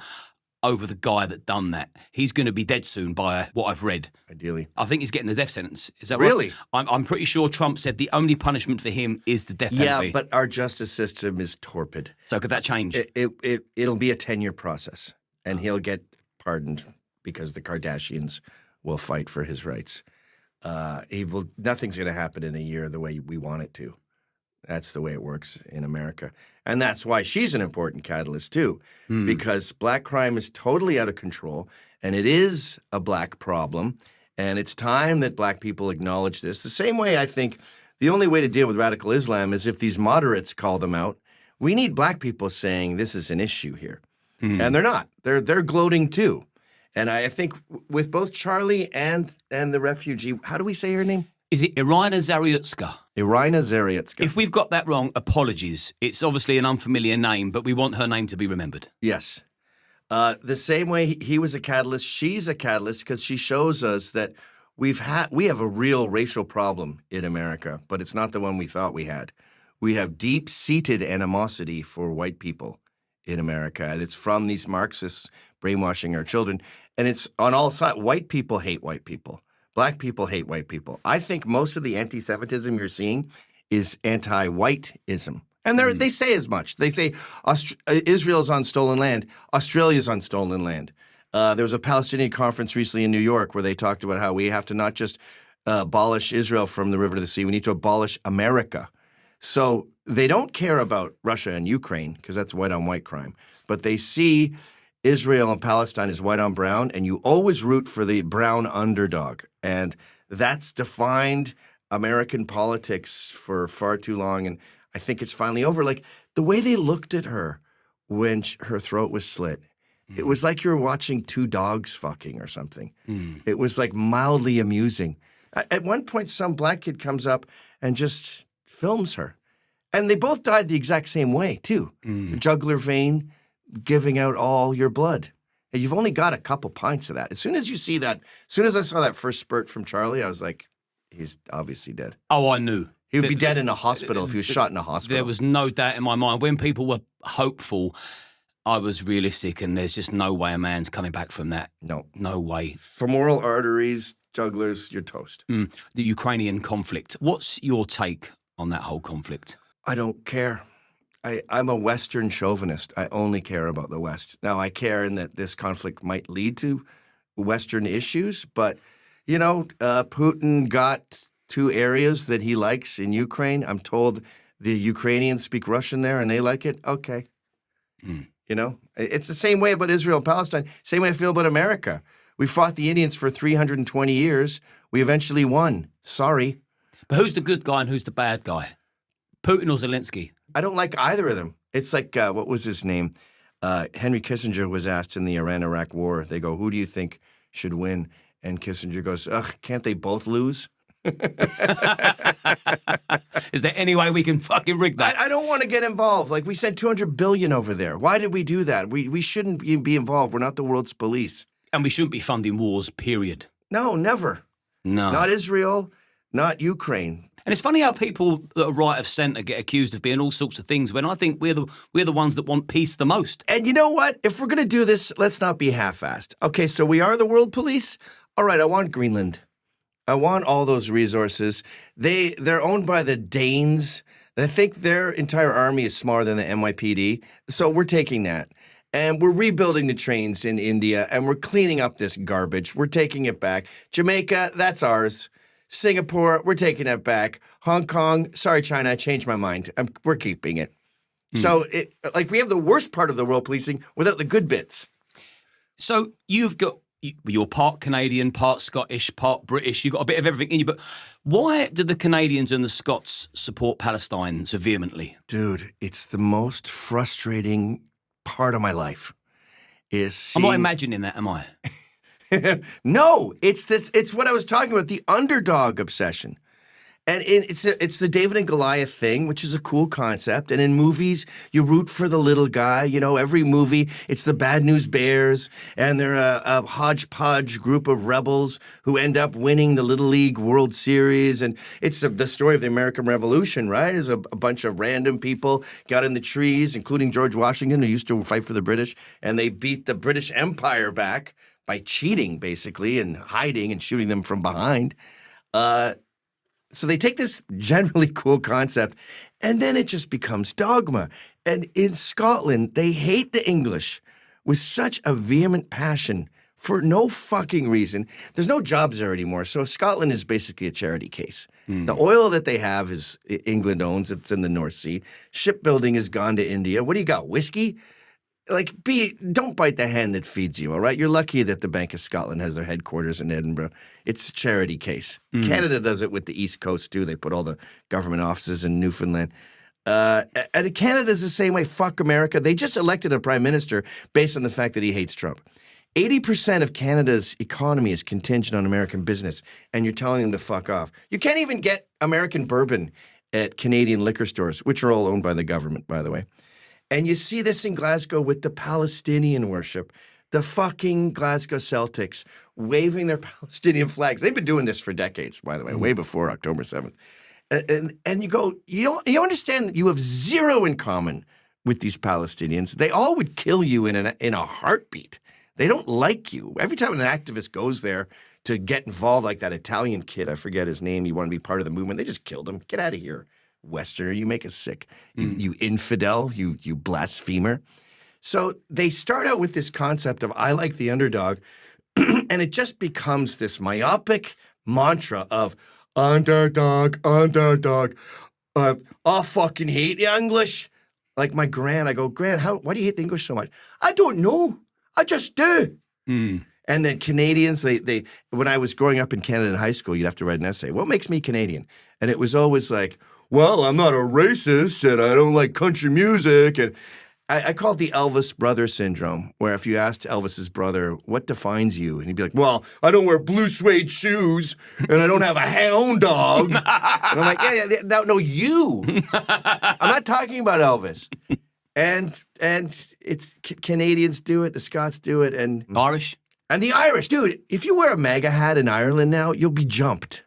over the guy that done that. He's going to be dead soon by what I've read. Ideally. I think he's getting the death sentence. Is that really? Right? I'm pretty sure Trump said the only punishment for him is the death penalty. Yeah, but our justice system is torpid. So could that change? It'll be a 10-year process, and he'll get pardoned because the Kardashians will fight for his rights. Nothing's going to happen in a year the way we want it to. That's the way it works in America. And that's why she's an important catalyst, too, because black crime is totally out of control, and it is a black problem, and it's time that black people acknowledge this. The same way I think the only way to deal with radical Islam is if these moderates call them out. We need black people saying this is an issue here. And they're not. They're gloating too. And I think with both Charlie and the refugee, how do we say her name? Is it Irina Zaryutska? Irina Zaryutska. If we've got that wrong, apologies. It's obviously an unfamiliar name, but we want her name to be remembered. Yes. The same way he was a catalyst, she's a catalyst because she shows us that we have a real racial problem in America, but it's not the one we thought we had. We have deep-seated animosity for white people in America, and it's from these Marxists brainwashing our children. And it's on all sides. White people hate white people. Black people hate white people. I think most of the anti-Semitism you're seeing is anti-whiteism. And they say as much. They say Israel's on stolen land. Australia's on stolen land. There was a Palestinian conference recently in New York where they talked about how we have to not just abolish Israel from the river to the sea. We need to abolish America. So they don't care about Russia and Ukraine because that's white-on-white crime. But they see Israel and Palestine as white on brown, and you always root for the brown underdog. And that's defined American politics for far too long, and I think it's finally over. Like, the way they looked at her when her throat was slit, it was like you were watching two dogs fucking or something. It was, like, mildly amusing. At one point, some black kid comes up and just films her. And they both died the exact same way, too. The jugular vein giving out all your blood. And you've only got a couple pints of that. As soon as you see that, as soon as I saw that first spurt from Charlie, I was like, he's obviously dead. Oh, I knew. He would be dead in a hospital if he was shot in a hospital. There was no doubt in my mind. When people were hopeful, I was realistic, and there's just no way a man's coming back from that. No. No way. Femoral arteries, jugulars, you're toast. The Ukrainian conflict. What's your take on that whole conflict? I don't care. I'm a Western chauvinist. I only care about the West. Now, I care in that this conflict might lead to Western issues, but, you know, Putin got 2 areas that he likes in Ukraine. I'm told the Ukrainians speak Russian there and they like it. Okay. You know, it's the same way about Israel and Palestine. Same way I feel about America. We fought the Indians for 320 years. We eventually won. Sorry. But who's the good guy and who's the bad guy? Putin or Zelensky? I don't like either of them. It's like, what was his name? Henry Kissinger was asked in the Iran-Iraq war. They go, who do you think should win? And Kissinger goes, ugh, can't they both lose? Is there any way we can fucking rig that? I don't want to get involved. Like, we sent $200 billion over there. Why did we do that? We shouldn't be involved. We're not the world's police. And we shouldn't be funding wars, period. No, never. No. Not Israel, not Ukraine. And it's funny how people that are right of centre get accused of being all sorts of things when I think we're the ones that want peace the most. And you know what? If we're going to do this, let's not be half-assed. Okay, so we are the world police? All right, I want Greenland. I want all those resources. They're owned by the Danes. I think their entire army is smaller than the NYPD. So we're taking that. And we're rebuilding the trains in India, and we're cleaning up this garbage. We're taking it back. Jamaica, that's ours. Singapore, we're taking it back. Hong Kong, sorry, China, I changed my mind. We're keeping it. So, we have the worst part of the world policing without the good bits. So you've got, you're part Canadian, part Scottish, part British. You've got a bit of everything in you. But why do the Canadians and the Scots support Palestine so vehemently? Dude, it's the most frustrating part of my life. I'm not imagining that, am I? No, it's what I was talking about, the underdog obsession. And it's the David and Goliath thing, which is a cool concept. And in movies, you root for the little guy. You know, every movie, it's the Bad News Bears, and they're a hodgepodge group of rebels who end up winning the Little League World Series. And it's the story of the American Revolution, right? Is a bunch of random people got in the trees, including George Washington, who used to fight for the British, and they beat the British Empire back by cheating, basically, and hiding and shooting them from behind. So they take this generally cool concept, and then it just becomes dogma. And in Scotland, they hate the English with such a vehement passion for no fucking reason. There's no jobs there anymore, so Scotland is basically a charity case. The oil that they have is England owns. It's in the North Sea. Shipbuilding has gone to India. What do you got, whiskey? Don't bite the hand that feeds you, all right? You're lucky that the Bank of Scotland has their headquarters in Edinburgh. It's a charity case. Canada does it with the East Coast, too. They put all the government offices in Newfoundland. And Canada's the same way. Fuck America. They just elected a prime minister based on the fact that he hates Trump. 80% of Canada's economy is contingent on American business, and you're telling them to fuck off. You can't even get American bourbon at Canadian liquor stores, which are all owned by the government, by the way. And you see this in Glasgow with the Palestinian worship. The fucking Glasgow Celtics waving their Palestinian flags. They've been doing this for decades, by the way, way before October 7th. And you go, you understand that you have zero in common with these Palestinians. They all would kill you in a heartbeat. They don't like you. Every time an activist goes there to get involved, like that Italian kid, I forget his name, he wanted to be part of the movement, they just killed him. Get out of here, Westerner. You make us sick. You infidel, you blasphemer. So they start out with this concept of I like the underdog, and it just becomes this myopic mantra of underdog. I fucking hate the English. Like my gran, I go, Gran, why do you hate the English so much? I don't know. I just do. And then Canadians, they when I was growing up in Canada in high school, you'd have to write an essay. What makes me Canadian? And it was always like, well, I'm not a racist and I don't like country music. And I call it the Elvis brother syndrome, where if you asked Elvis's brother, what defines you? And he'd be like, well, I don't wear blue suede shoes and I don't have a hound dog. And I'm like, yeah, no, you. I'm not talking about Elvis. And it's Canadians do it, the Scots do it, and Irish. And the Irish, dude, if you wear a MAGA hat in Ireland now, you'll be jumped.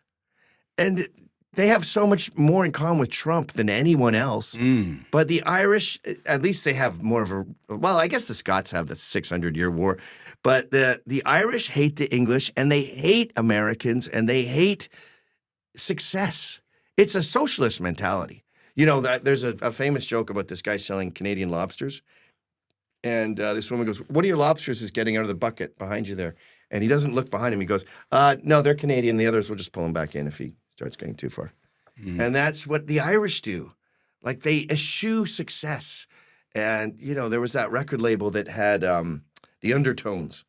And they have so much more in common with Trump than anyone else. But the Irish, at least they have more of well, I guess the Scots have the 600-year war. But the Irish hate the English, and they hate Americans, and they hate success. It's a socialist mentality. You know, there's a famous joke about this guy selling Canadian lobsters. And this woman goes, one of your lobsters is getting out of the bucket behind you there. And he doesn't look behind him. He goes, no, they're Canadian. The others will just pull him back in if he starts getting too far. And that's what the Irish do. Like they eschew success. And, you know, there was that record label that had the Undertones.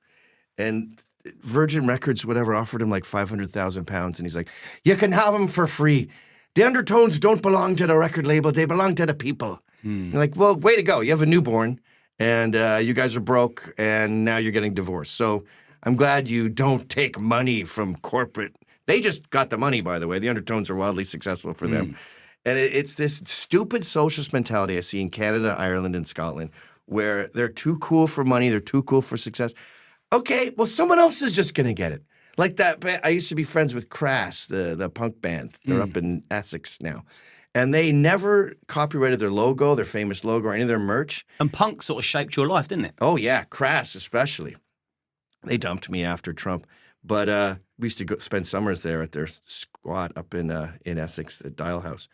And Virgin Records, whatever, offered him like 500,000 pounds. And he's like, you can have them for free. The Undertones don't belong to the record label. They belong to the people. You're like, well, way to go. You have a newborn. And you guys are broke, and now you're getting divorced. So I'm glad you don't take money from corporate. They just got the money, by the way. The Undertones are wildly successful for them. And it's this stupid socialist mentality I see in Canada, Ireland, and Scotland, where they're too cool for money, they're too cool for success. Okay, well, someone else is just going to get it. Like that, I used to be friends with Crass, the punk band. They're up in Essex now. And they never copyrighted their logo, their famous logo, or any of their merch. And punk sort of shaped your life, didn't it? Oh, yeah. Crass, especially. They dumped me after Trump. But we used to go spend summers there at their squat up in Essex at Dial House.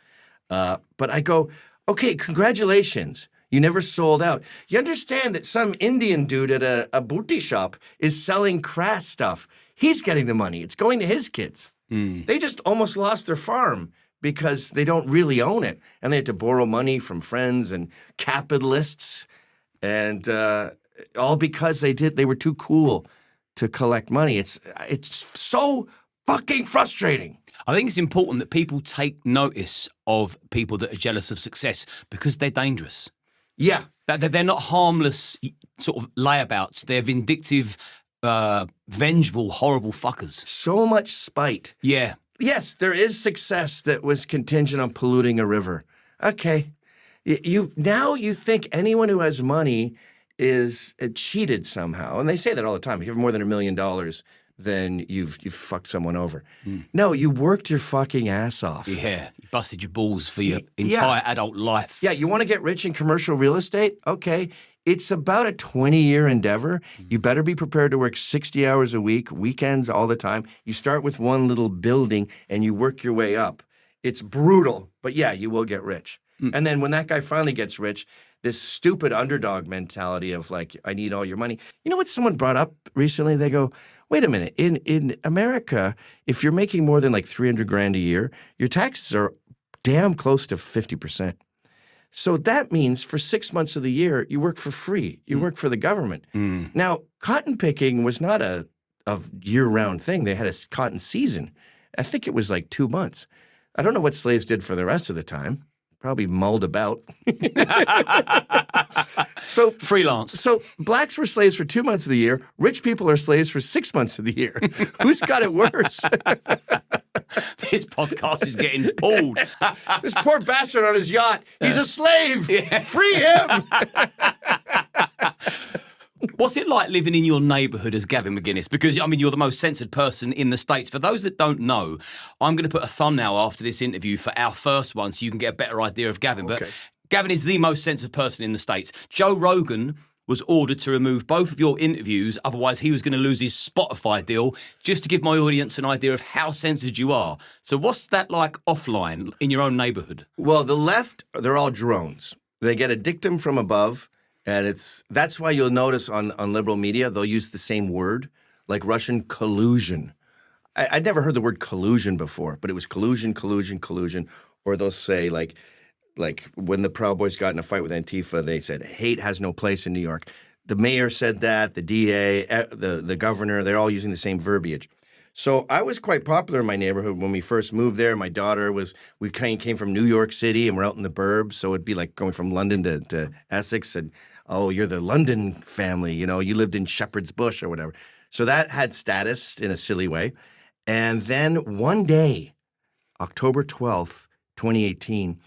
But I go, okay, congratulations. You never sold out. You understand that some Indian dude at a booty shop is selling Crass stuff. He's getting the money. It's going to his kids. They just almost lost their farm because they don't really own it. And they had to borrow money from friends and capitalists. And all because they were too cool to collect money. It's so fucking frustrating. I think it's important that people take notice of people that are jealous of success because they're dangerous. Yeah. They're not harmless sort of layabouts. They're vindictive, vengeful, horrible fuckers. So much spite. Yeah. Yes, there is success that was contingent on polluting a river. Okay. Now you think anyone who has money is cheated somehow. And they say that all the time. If you have more than $1 million, then you've fucked someone over. No, you worked your fucking ass off. Yeah, you busted your balls for your entire adult life. Yeah, you want to get rich in commercial real estate? Okay. It's about a 20-year endeavor. You better be prepared to work 60 hours a week, weekends all the time. You start with one little building and you work your way up. It's brutal, but yeah, you will get rich. And then when that guy finally gets rich, this stupid underdog mentality of like, I need all your money. You know what someone brought up recently? They go, wait a minute, in America, if you're making more than like $300,000 a year, your taxes are damn close to 50%. So that means for 6 months of the year, you work for free. You work for the government. Now, cotton picking was not a year-round thing. They had a cotton season. I think it was like 2 months. I don't know what slaves did for the rest of the time, probably mulled about. So Freelance. So blacks were slaves for 2 months of the year. Rich people are slaves for 6 months of the year. Who's got it worse? This podcast is getting pulled. This poor bastard on his yacht. He's a slave. Yeah. Free him. What's it like living in your neighbourhood as Gavin McInnes? Because, I mean, you're the most censored person in the States. For those that don't know, I'm going to put a thumbnail after this interview for our first one so you can get a better idea of Gavin. Okay. But Gavin is the most censored person in the States. Joe Rogan was ordered to remove both of your interviews, otherwise he was going to lose his Spotify deal, just to give my audience an idea of how censored you are. So what's that like offline in your own neighbourhood? Well, the left, they're all drones. They get a dictum from above, and that's why you'll notice on liberal media, they'll use the same word, like Russian collusion. I'd never heard the word collusion before, but it was collusion, collusion, collusion. Or they'll say like when the Proud Boys got in a fight with Antifa, they said, hate has no place in New York. The mayor said that, the DA, the governor, they're all using the same verbiage. So I was quite popular in my neighborhood when we first moved there. My daughter we came from New York City and we're out in the burbs. So it'd be like going from London to Essex and, oh, you're the London family, you know, you lived in Shepherd's Bush or whatever. So that had status in a silly way. And then one day, October 12th, 2018,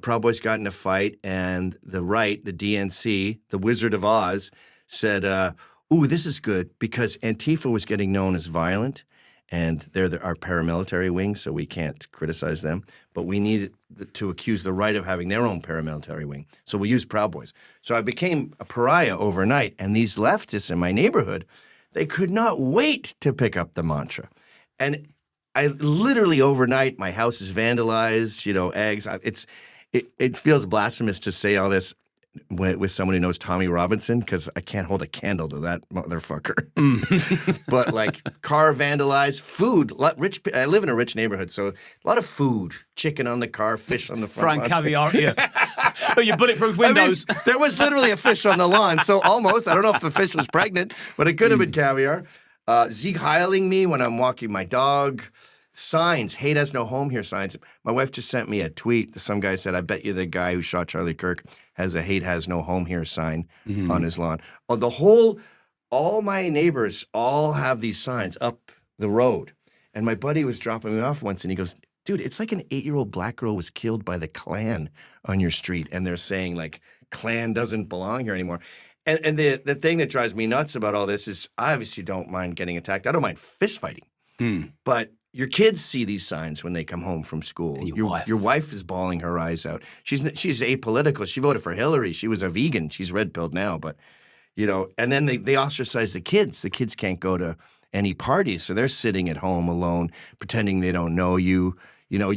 Proud Boys got in a fight, and the right, the DNC, the Wizard of Oz, said, ooh, this is good, because Antifa was getting known as violent, and they're our paramilitary wing, so we can't criticize them. But we needed to accuse the right of having their own paramilitary wing. So we used Proud Boys. So I became a pariah overnight, and these leftists in my neighborhood, they could not wait to pick up the mantra. And I literally overnight, my house is vandalized, you know, eggs. It feels blasphemous to say all this with someone who knows Tommy Robinson, because I can't hold a candle to that motherfucker. But like car vandalized, food. I live in a rich neighborhood, so a lot of food. Chicken on the car, fish on the front. Frank caviar, yeah. Oh, your bulletproof windows. I mean, there was literally a fish on the lawn, so almost. I don't know if the fish was pregnant, but it could have been caviar. Sieg Heiling me when I'm walking my dog. Signs, hate has no home here signs. My wife just sent me a tweet. Some guy said, I bet you the guy who shot Charlie Kirk has a hate has no home here sign on his lawn. All my neighbors all have these signs up the road. And my buddy was dropping me off once and he goes, dude, it's like an 8-year-old black girl was killed by the Klan on your street. And they're saying like, Klan doesn't belong here anymore. And the thing that drives me nuts about all this is I obviously don't mind getting attacked. I don't mind fist fighting. But your kids see these signs when they come home from school. And your wife is bawling her eyes out. She's apolitical. She voted for Hillary. She was a vegan. She's red-pilled now. But, you know, and then they ostracize the kids. The kids can't go to any parties, so they're sitting at home alone, pretending they don't know you. You know,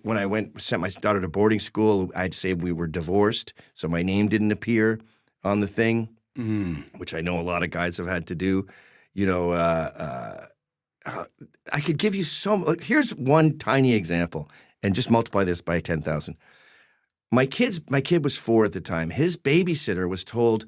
when I sent my daughter to boarding school, I'd say we were divorced, so my name didn't appear on the thing, which I know a lot of guys have had to do. You know, I could give you here's one tiny example, and just multiply this by 10,000. My kid was 4 at the time. His babysitter was told,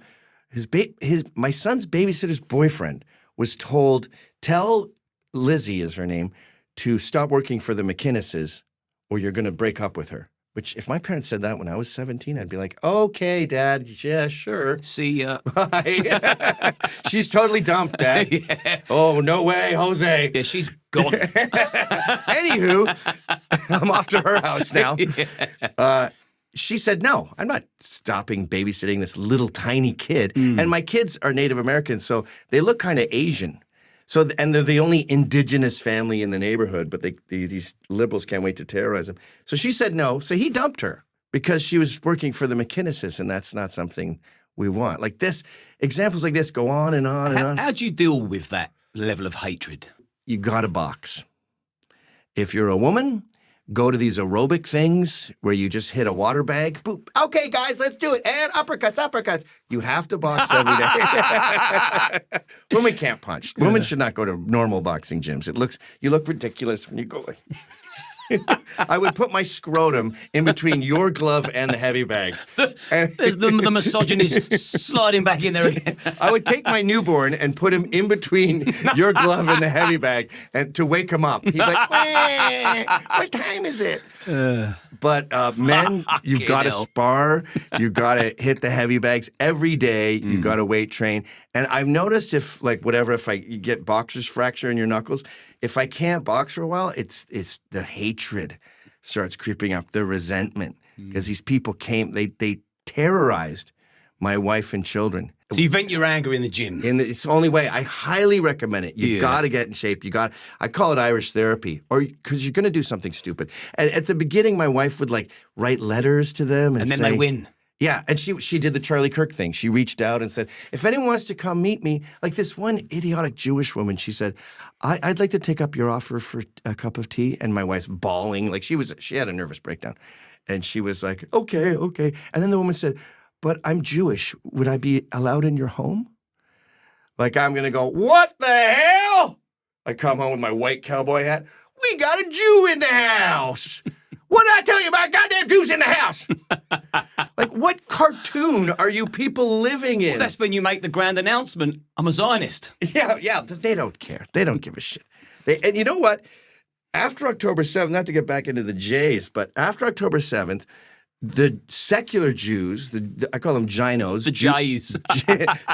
my son's babysitter's boyfriend was told, tell Lizzie is her name, to stop working for the McInneses or you're going to break up with her. Which, if my parents said that when I was 17, I'd be like, okay, Dad, yeah, sure. See ya. Bye. She's totally dumped, Dad. Yeah. Oh, no way, Jose. Yeah, she's gone. Anywho, I'm off to her house now. Yeah. She said, no, I'm not stopping babysitting this little tiny kid. And my kids are Native American, so they look kind of Asian. So, and they're the only indigenous family in the neighborhood, but these liberals can't wait to terrorize them. So she said no. So he dumped her because she was working for the McInneses, and that's not something we want. Like this, examples like this go on and on and on. How do you deal with that level of hatred? You got a box. If you're a woman, go to these aerobic things where you just hit a water bag. Boop. Okay, guys, let's do it. And uppercuts. You have to box every day. Women can't punch. Women should not go to normal boxing gyms. You look ridiculous when you go like I would put my scrotum in between your glove and the heavy bag. There's the misogynist sliding back in there again. I would take my newborn and put him in between your glove and the heavy bag and to wake him up. He'd be like, what time is it? But men, you've got to hell. spar. You've got to hit the heavy bags every day. You've got to weight train. And I've noticed if you get boxer's fracture in your knuckles, if I can't box for a while, it's the hatred starts creeping up, the resentment. Because these people they terrorized my wife and children. So you vent your anger in the gym. It's the only way. I highly recommend it. You got to get in shape. I call it Irish therapy, or because you're going to do something stupid. And at the beginning, my wife would write letters to them, and then say, they win. Yeah, and she did the Charlie Kirk thing. She reached out and said, if anyone wants to come meet me, like this one idiotic Jewish woman, she said, I'd like to take up your offer for a cup of tea. And my wife's bawling, she had a nervous breakdown, and she was like, okay. And then the woman said, but I'm Jewish. Would I be allowed in your home? Like, I'm going to go, what the hell? I come home with my white cowboy hat. We got a Jew in the house. What did I tell you about goddamn Jews in the house? Like, what cartoon are you people living in? Well, that's when you make the grand announcement, I'm a Zionist. Yeah, they don't care. They don't give a shit. And you know what? After October 7th, not to get back into the J's, but after October 7th, the secular Jews, I call them Ginos. The J's.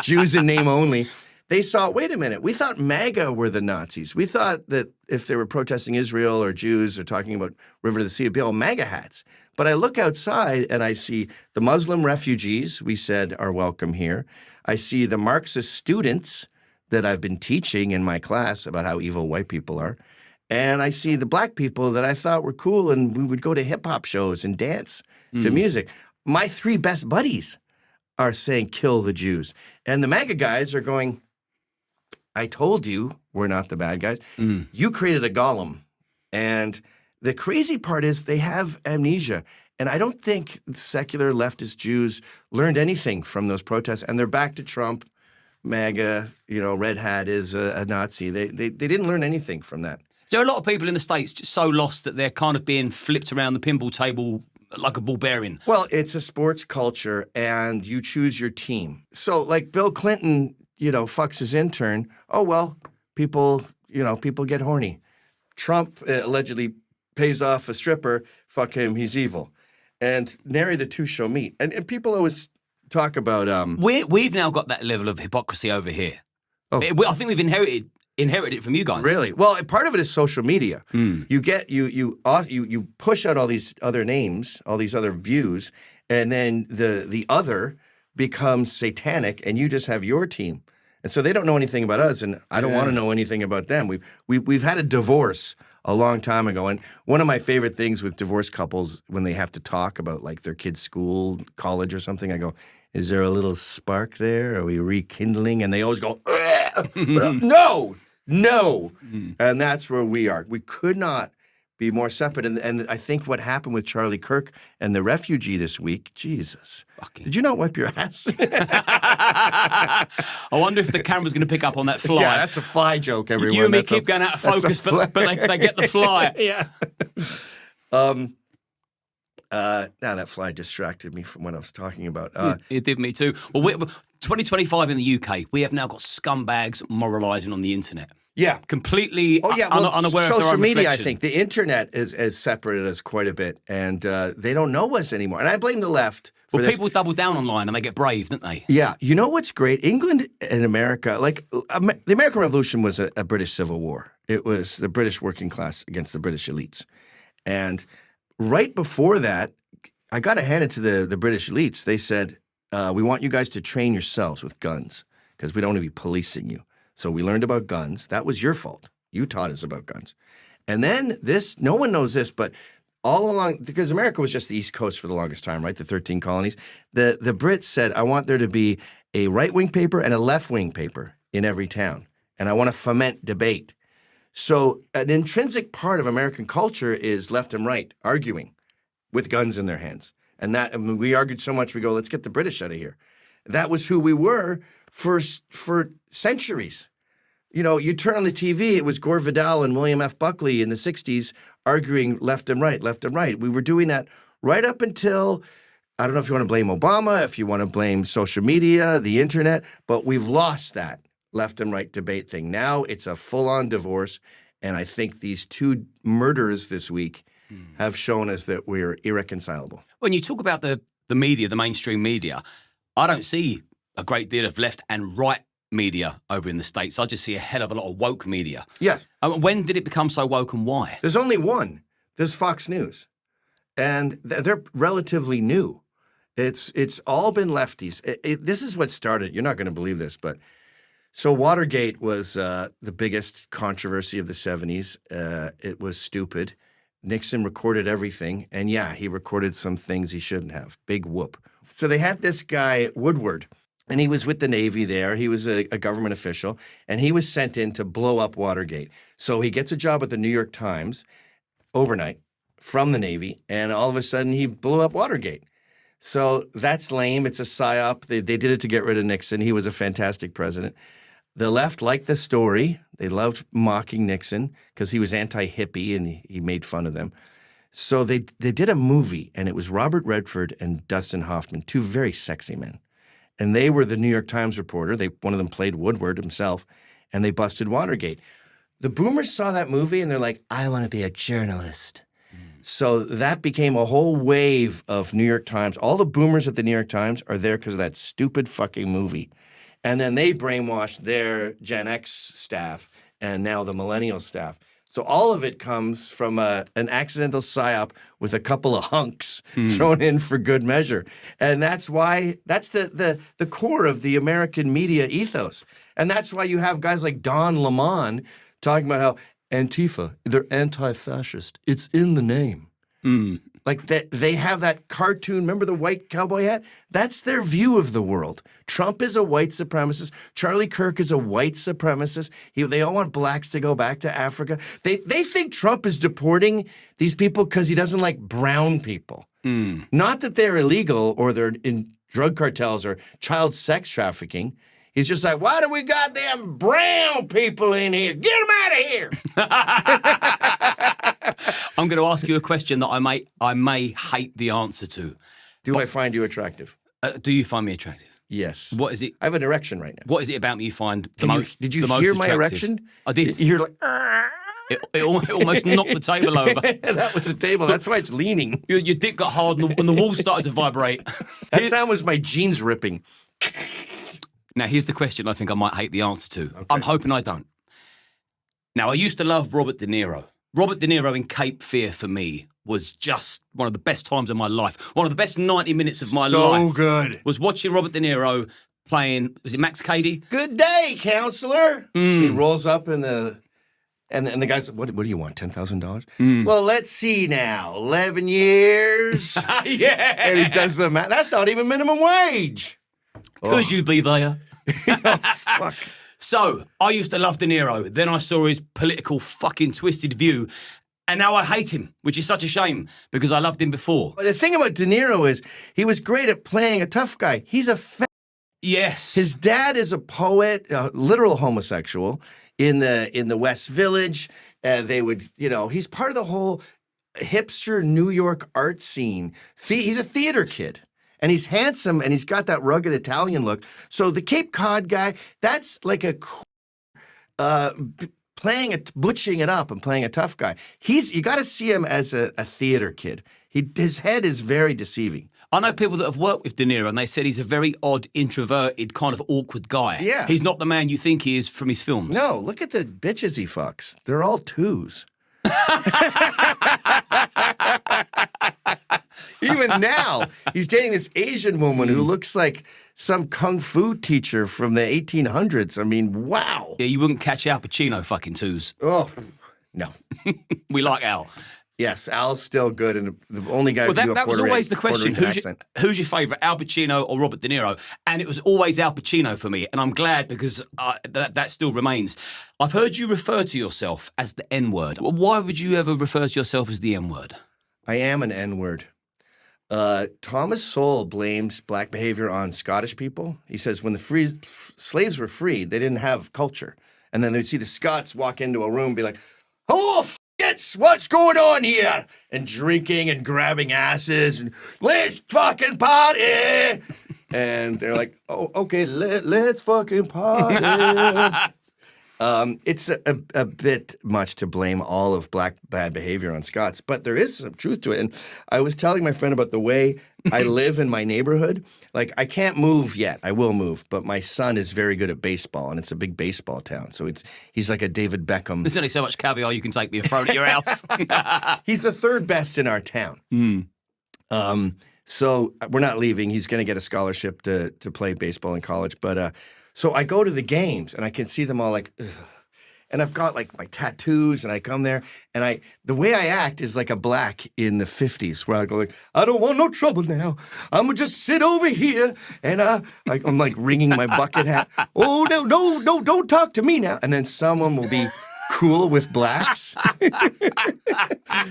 Jews in name only. They saw, wait a minute, we thought MAGA were the Nazis. We thought that if they were protesting Israel or Jews or talking about River to the Sea, it'd be all MAGA hats. But I look outside and I see the Muslim refugees we said are welcome here. I see the Marxist students that I've been teaching in my class about how evil white people are. And I see the black people that I thought were cool, and we would go to hip-hop shows and dance to music. My 3 best buddies are saying, kill the Jews. And the MAGA guys are going, I told you we're not the bad guys. You created a golem. And the crazy part is they have amnesia. And I don't think secular leftist Jews learned anything from those protests. And they're back to Trump, MAGA, Red Hat is a Nazi. They didn't learn anything from that. So there are a lot of people in the States just so lost that they're kind of being flipped around the pinball table like a barbarian. Well, it's a sports culture, and you choose your team. So, like Bill Clinton, fucks his intern. Oh, well, people get horny. Trump allegedly pays off a stripper. Fuck him, he's evil. And nary the two shall meet. And people always talk about... We've now got that level of hypocrisy over here. Oh. I think we've inherited it from you guys. Really? Well, part of it is social media. You get you push out all these other names, all these other views, and then the other becomes satanic, and you just have your team. And so they don't know anything about us, and I don't want to know anything about them. We've had a divorce a long time ago, and one of my favorite things with divorced couples when they have to talk about like their kids' school, college, or something, I go, "Is there a little spark there? Are we rekindling?" And they always go, "No." And that's where we are. We could not be more separate. And I think what happened with Charlie Kirk and the refugee this week, Jesus. Did you not wipe your ass? I wonder if the camera's going to pick up on that fly. Yeah, that's a fly joke, everyone. You and me keep going out of focus, but they get the fly. Yeah. Now that fly distracted me from what I was talking about. It did me too. Well, 2025 in the UK, we have now got scumbags moralising on the internet. Yeah. Completely unaware of their social own media, reflection. I think. The internet has separated us quite a bit, and they don't know us anymore. And I blame the left for this. People double down online and they get brave, don't they? Yeah. You know what's great? England and America, the American Revolution was a British Civil War. It was the British working class against the British elites. And right before that, I got to hand it to the British elites. They said, we want you guys to train yourselves with guns because we don't want to be policing you. So we learned about guns. That was your fault. You taught us about guns. And then no one knows this, but all along, because America was just the East Coast for the longest time, right? The 13 colonies. The Brits said, I want there to be a right-wing paper and a left-wing paper in every town. And I want to foment debate. So an intrinsic part of American culture is left and right arguing with guns in their hands. And we argued so much, we go, let's get the British out of here. That was who we were for centuries. You turn on the TV, it was Gore Vidal and William F. Buckley in the 60s arguing left and right, left and right. We were doing that right up until, I don't know if you want to blame Obama, if you want to blame social media, the internet, but we've lost that left and right debate thing. Now it's a full-on divorce, and I think these two murders this week have shown us that we're irreconcilable. When you talk about the media, the mainstream media, I don't see a great deal of left and right media over in the States. I just see a hell of a lot of woke media. Yes. When did it become so woke and why? There's only one. There's Fox News. And they're relatively new. It's all been lefties. This is what started. You're not going to believe this, but so Watergate was the biggest controversy of the 70s. It was stupid. Nixon recorded everything. And yeah, he recorded some things he shouldn't have. Big whoop. So they had this guy, Woodward, and he was with the Navy there. He was a government official, and he was sent in to blow up Watergate. So he gets a job at the New York Times overnight from the Navy, and all of a sudden he blew up Watergate. So that's lame. It's a psyop. They did it to get rid of Nixon. He was a fantastic president. The left liked the story. They loved mocking Nixon because he was anti-hippie and he made fun of them. So they did a movie, and it was Robert Redford and Dustin Hoffman, two very sexy men. And they were the New York Times reporter. One of them played Woodward himself, and they busted Watergate. The boomers saw that movie, and they're like, I want to be a journalist. So that became a whole wave of New York Times. All the boomers at the New York Times are there because of that stupid fucking movie. And then they brainwashed their Gen X staff and now the millennial staff. So all of it comes from an accidental psyop with a couple of hunks thrown in for good measure. And that's why that's the core of the American media ethos. And that's why you have guys like Don Lemon talking about how Antifa, they're anti-fascist. It's in the name. Like they have that cartoon, remember the white cowboy hat? That's their view of the world. Trump is a white supremacist. Charlie Kirk is a white supremacist. They all want blacks to go back to Africa. They think Trump is deporting these people because he doesn't like brown people. Not that they're illegal or they're in drug cartels or child sex trafficking. He's just like, why do we got them brown people in here? Get them out of here. I'm going to ask you a question that I may hate the answer to. Do I find you attractive? Do you find me attractive? Yes. What is it? I have an erection right now. What is it about me you find the most Did you the hear most my attractive? erection? I did. You're like, it almost knocked the table over. That was the table. That's why it's leaning. Your dick got hard and the wall started to vibrate. That sound was my jeans ripping. Now, here's the question I think I might hate the answer to. Okay. I'm hoping I don't. Now, I used to love Robert De Niro. Robert De Niro in Cape Fear, for me, was just one of the best times of my life. One of the best 90 minutes of my life. So good. Was watching Robert De Niro playing, was it Max Cady? Good day, counselor. He rolls up in the... And the guy's like, what do you want, $10,000? Well, let's see now. 11 years. Yeah. And he does the math. That's not even minimum wage. Could you be there? Oh, fuck. So, I used to love De Niro. Then I saw his political fucking twisted view. And now I hate him, which is such a shame because I loved him before. But the thing about De Niro is he was great at playing a tough guy. He's a Yes. His dad is a poet, a literal homosexual in the West Village. They would, he's part of the whole hipster New York art scene. He's a theater kid. And he's handsome, and he's got that rugged Italian look. So the Cape Cod guy, that's like butching it up and playing a tough guy. You got to see him as a theater kid. His head is very deceiving. I know people that have worked with De Niro, and they said he's a very odd, introverted, kind of awkward guy. Yeah. He's not the man you think he is from his films. No, look at the bitches he fucks. They're all twos. Even now, he's dating this Asian woman who looks like some kung fu teacher from the 1800s. I mean, wow. Yeah, you wouldn't catch Al Pacino fucking twos. Oh, no. We like Al. Yes, Al's still good, and the only guy who that was always the question. Who's your favourite, Al Pacino or Robert De Niro? And it was always Al Pacino for me, and I'm glad because that still remains. I've heard you refer to yourself as the N-word. Why would you ever refer to yourself as the N-word? I am an N-word. Thomas Sowell blames black behavior on Scottish people. He says when the slaves were freed, they didn't have culture. And then they'd see the Scots walk into a room and be like, hello, f***its, what's going on here? And drinking and grabbing asses and let's fucking party. And they're like, oh, okay, let's fucking party. It's a bit much to blame all of black bad behavior on Scots, but there is some truth to it. And I was telling my friend about the way I live in my neighborhood. Like, I can't move yet. I will move, but my son is very good at baseball, and it's a big baseball town. So he's like a David Beckham. There's only so much caviar you can take me and throw at your house. He's the third best in our town. So we're not leaving. He's going to get a scholarship to play baseball in college. But so I go to the games, and I can see them all like, ugh. And I've got like my tattoos, and I come there, and the way I act is like a black in the 50s, where I go like, I don't want no trouble now. I'm gonna just sit over here, and I'm like wringing my bucket hat. Oh no, don't talk to me now. And then someone will be cool with blacks,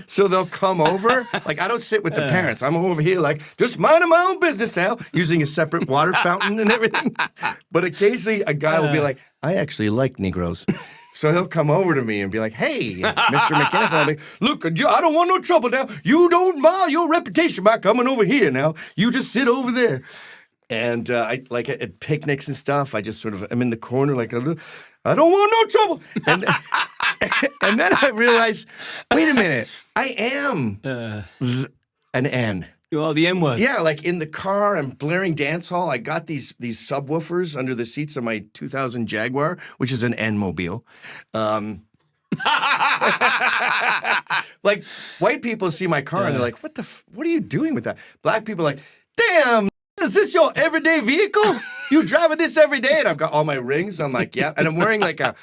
so they'll come over. Like, I don't sit with the parents. I'm over here like, just minding my own business now, using a separate water fountain and everything. But occasionally a guy will be like, I actually like Negroes. So he'll come over to me and be like, hey, Mr. McInnes. And I'll be, look, I don't want no trouble now. You don't mind your reputation by coming over here now. You just sit over there. And I like at picnics and stuff, I just sort of, I'm in the corner like, I don't want no trouble. And, and then I realized, wait a minute, I am an N. Oh, the N word. Yeah, like in the car, I'm blaring dance hall. I got these subwoofers under the seats of my 2000 Jaguar, which is an N-mobile. Like, white people see my car and they're like, what are you doing with that? Black people are like, damn, is this your everyday vehicle? You driving this every day? And I've got all my rings. I'm like, yeah. And I'm wearing like a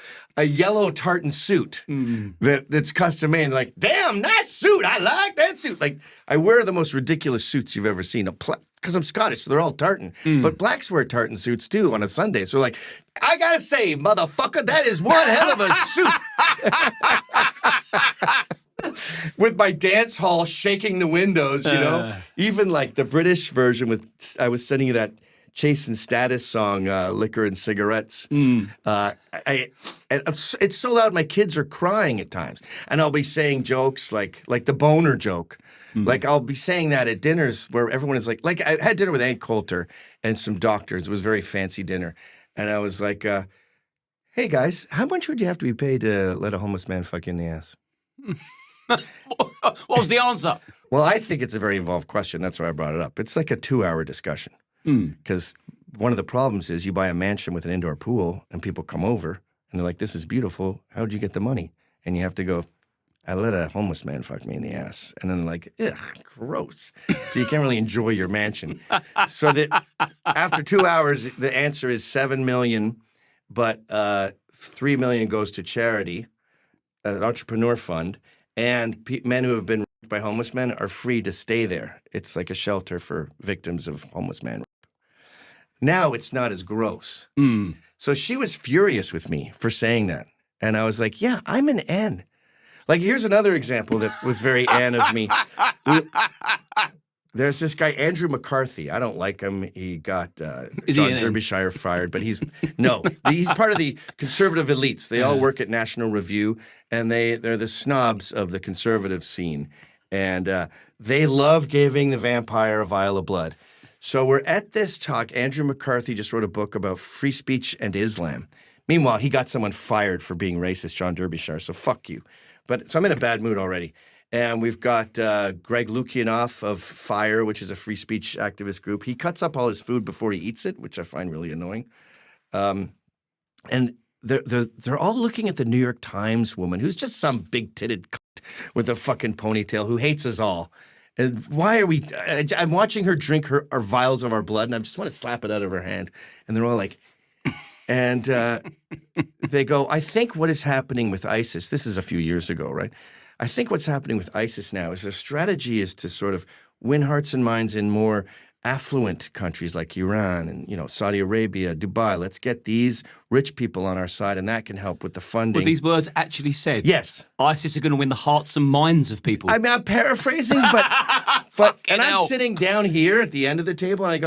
yellow tartan suit that's custom made. Like, damn, nice suit. I like that suit. Like, I wear the most ridiculous suits you've ever seen. Because I'm Scottish, so they're all tartan. But blacks wear tartan suits too on a Sunday. So like, I gotta say, motherfucker, that is one hell of a suit. With my dance hall shaking the windows, you know? Even like the British version I was sending you that Chase and Status song, Liquor and Cigarettes. It's so loud my kids are crying at times. And I'll be saying jokes like the boner joke. Like, I'll be saying that at dinners where everyone is like I had dinner with Aunt Coulter and some doctors. It was a very fancy dinner. And I was like, hey guys, how much would you have to be paid to let a homeless man fuck you in the ass? What was the answer? Well, I think it's a very involved question. That's why I brought it up. It's like a 2-hour discussion. Because one of the problems is you buy a mansion with an indoor pool and people come over and they're like, this is beautiful. How'd you get the money? And you have to go, I let a homeless man fuck me in the ass. And then they're like, ugh, gross. So you can't really enjoy your mansion. So that after 2 hours, the answer is $7 million, but $3 million goes to charity, an entrepreneur fund, and men who have been raped by homeless men are free to stay there. It's like a shelter for victims of homeless man rape. Now it's not as gross. So she was furious with me for saying that. And I was like, yeah, I'm an N. Like, here's another example that was very N of me. There's this guy, Andrew McCarthy. I don't like him. He got John Derbyshire fired, but he's part of the conservative elites. They all work at National Review, and they're the snobs of the conservative scene. And they love giving the vampire a vial of blood. So we're at this talk. Andrew McCarthy just wrote a book about free speech and Islam. Meanwhile, he got someone fired for being racist, John Derbyshire, so fuck you. So I'm in a bad mood already. And we've got Greg Lukianoff of FIRE, which is a free speech activist group. He cuts up all his food before he eats it, which I find really annoying. And they're all looking at the New York Times woman, who's just some big-titted cunt with a fucking ponytail who hates us all. And why are we – I'm watching her drink our vials of our blood, and I just want to slap it out of her hand. And they're all like – and they go, I think what is happening with ISIS – this is a few years ago, right? I think what's happening with ISIS now is their strategy is to sort of win hearts and minds in more affluent countries like Iran and, Saudi Arabia, Dubai. Let's get these rich people on our side, and that can help with the funding. Were these words actually said? Yes. ISIS are going to win the hearts and minds of people. I mean, I'm paraphrasing, but I'm sitting down here at the end of the table, and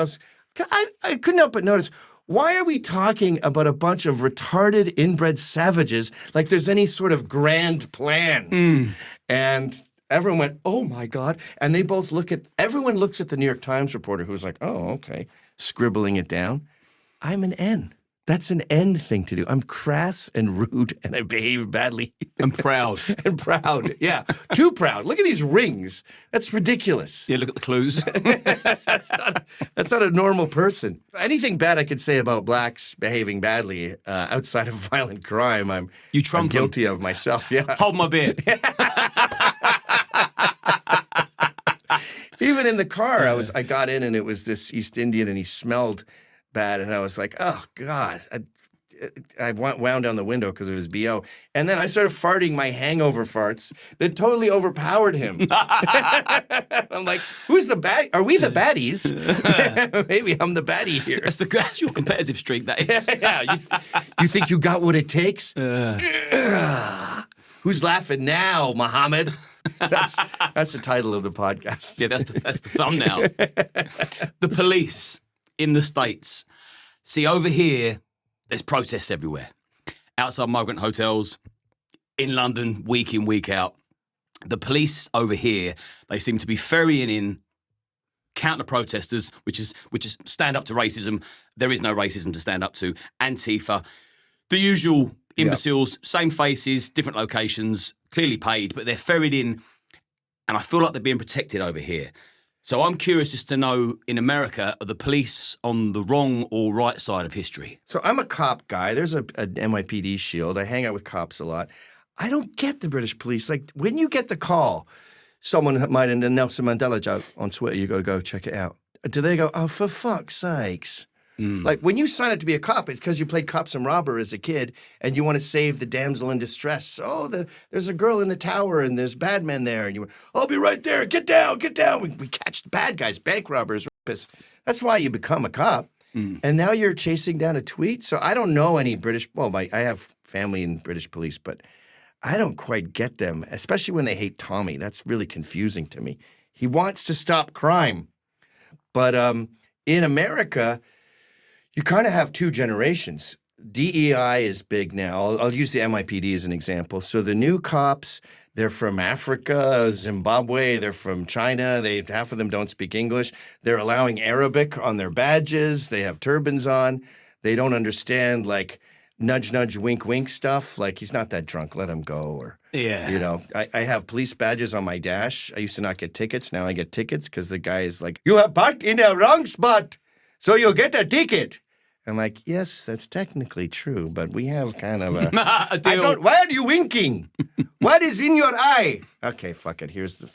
I couldn't help but notice, why are we talking about a bunch of retarded, inbred savages like there's any sort of grand plan? And everyone went, oh, my God. And they both everyone looks at the New York Times reporter who's like, oh, okay, scribbling it down. I'm an N. That's an end thing to do. I'm crass and rude, and I behave badly. And proud. And proud, yeah. Too proud. Look at these rings. That's ridiculous. Yeah, look at the clues. That's not a normal person. Anything bad I could say about blacks behaving badly outside of violent crime, I'm guilty of myself. Yeah. Hold my beer. Even in the car, I got in and it was this East Indian and he smelled bad, and I was like, oh God. I wound down the window because it was BO. And then I started farting my hangover farts that totally overpowered him. I'm like, who's the bad? Are we the baddies? Maybe I'm the baddie here. That's your competitive streak, that is. Yeah. You think you got what it takes? Who's laughing now, Muhammad? That's the title of the podcast. Yeah, that's the thumbnail. The police in the States. See, over here, there's protests everywhere. Outside migrant hotels, in London, week in, week out. The police over here, they seem to be ferrying in counter-protesters, which is stand up to racism. There is no racism to stand up to. Antifa. The usual imbeciles, same faces, different locations, clearly paid, but they're ferried in, and I feel like they're being protected over here. So I'm curious as to know, in America, are the police on the wrong or right side of history? So I'm a cop guy. There's an NYPD shield. I hang out with cops a lot. I don't get the British police. Like, when you get the call, someone might in the Nelson Mandela joke on Twitter, you got to go check it out. Do they go, oh, for fuck's sakes? Like, when you sign up to be a cop, it's because you played cops and robber as a kid and you want to save the damsel in distress. Oh, there's a girl in the tower and there's bad men there. And you went, I'll be right there. Get down, get down. We catch the bad guys, bank robbers, rapists. That's why you become a cop. And now you're chasing down a tweet. So I don't know any British, I have family in British police, but I don't quite get them, especially when they hate Tommy. That's really confusing to me. He wants to stop crime. But in America, you kind of have two generations. DEI is big now. I'll use the NYPD as an example. So the new cops, they're from Africa, Zimbabwe, they're from China. Half of them don't speak English. They're allowing Arabic on their badges. They have turbans on. They don't understand, like, nudge, nudge, wink, wink stuff. Like, he's not that drunk. Let him go. Or, I have police badges on my dash. I used to not get tickets. Now I get tickets because the guy is like, you have parked in the wrong spot, so you'll get a ticket. I'm like, yes, that's technically true, but we have kind of a deal. Why are you winking? What is in your eye? Okay, fuck it. Here's the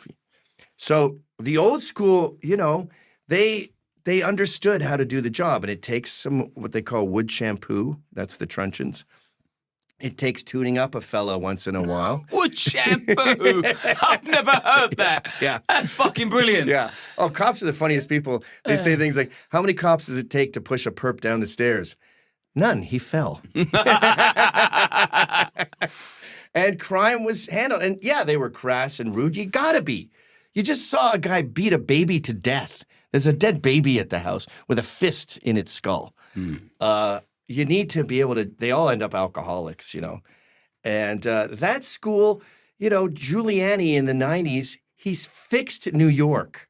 So the old school, they understood how to do the job, and it takes some what they call wood shampoo. That's the truncheons. It takes tuning up a fella once in a while. Wood shampoo! I've never heard that. Yeah. That's fucking brilliant. Yeah. Oh, cops are the funniest people. They say things like, how many cops does it take to push a perp down the stairs? None. He fell. And crime was handled. And yeah, they were crass and rude. You gotta be. You just saw a guy beat a baby to death. There's a dead baby at the house with a fist in its skull. You need to be able to, they all end up alcoholics, And that school, Giuliani in the 90s, he's fixed New York,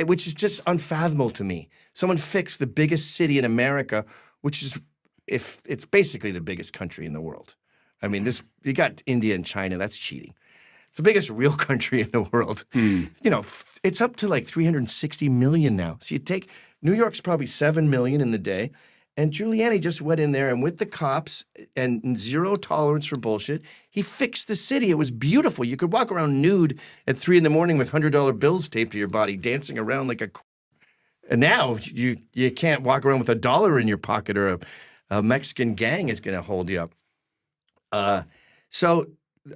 which is just unfathomable to me. Someone fixed the biggest city in America, which is, if it's basically the biggest country in the world. I mean, you got India and China, that's cheating. It's the biggest real country in the world. It's up to like 360 million now. So you take, New York's probably 7 million in the day. And Giuliani just went in there and with the cops and zero tolerance for bullshit, he fixed the city. It was beautiful. You could walk around nude at 3 a.m. with $100 bills taped to your body, dancing around like a... And now you can't walk around with $1 in your pocket or a Mexican gang is going to hold you up. So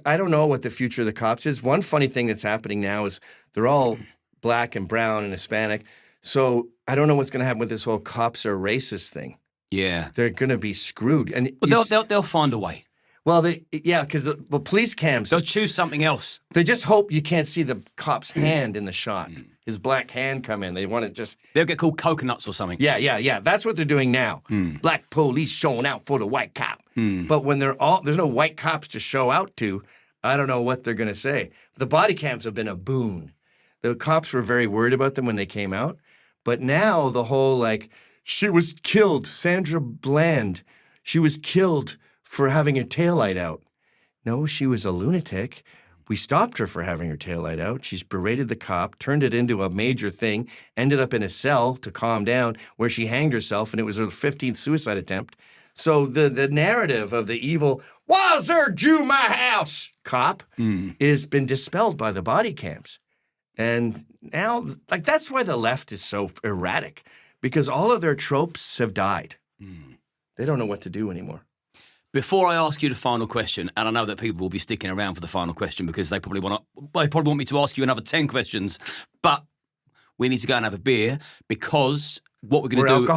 I don't know what the future of the cops is. One funny thing that's happening now is they're all black and brown and Hispanic. So I don't know what's going to happen with this whole cops are racist thing. Yeah. They're going to be screwed. And they'll find a way. Well, because the police cams. They'll choose something else. They just hope you can't see the cop's hand in the shot. His black hand come in. They want to just... They'll get called coconuts or something. Yeah. That's what they're doing now. Black police showing out for the white cop. But when there's no white cops to show out to, I don't know what they're going to say. The body cams have been a boon. The cops were very worried about them when they came out. But now the whole, She was killed. Sandra Bland. She was killed for having her taillight out. No, she was a lunatic. We stopped her for having her taillight out. She's berated the cop, turned it into a major thing, ended up in a cell to calm down where she hanged herself, and it was her 15th suicide attempt. So the narrative of the evil, "Was there Jew my house?" cop has been dispelled by the body cams. And now, like, that's why the left is so erratic, because all of their tropes have died. They don't know what to do anymore. Before I ask you the final question, and I know that people will be sticking around for the final question because they probably want me to ask you another 10 questions, but we need to go and have a beer because what we're going to do...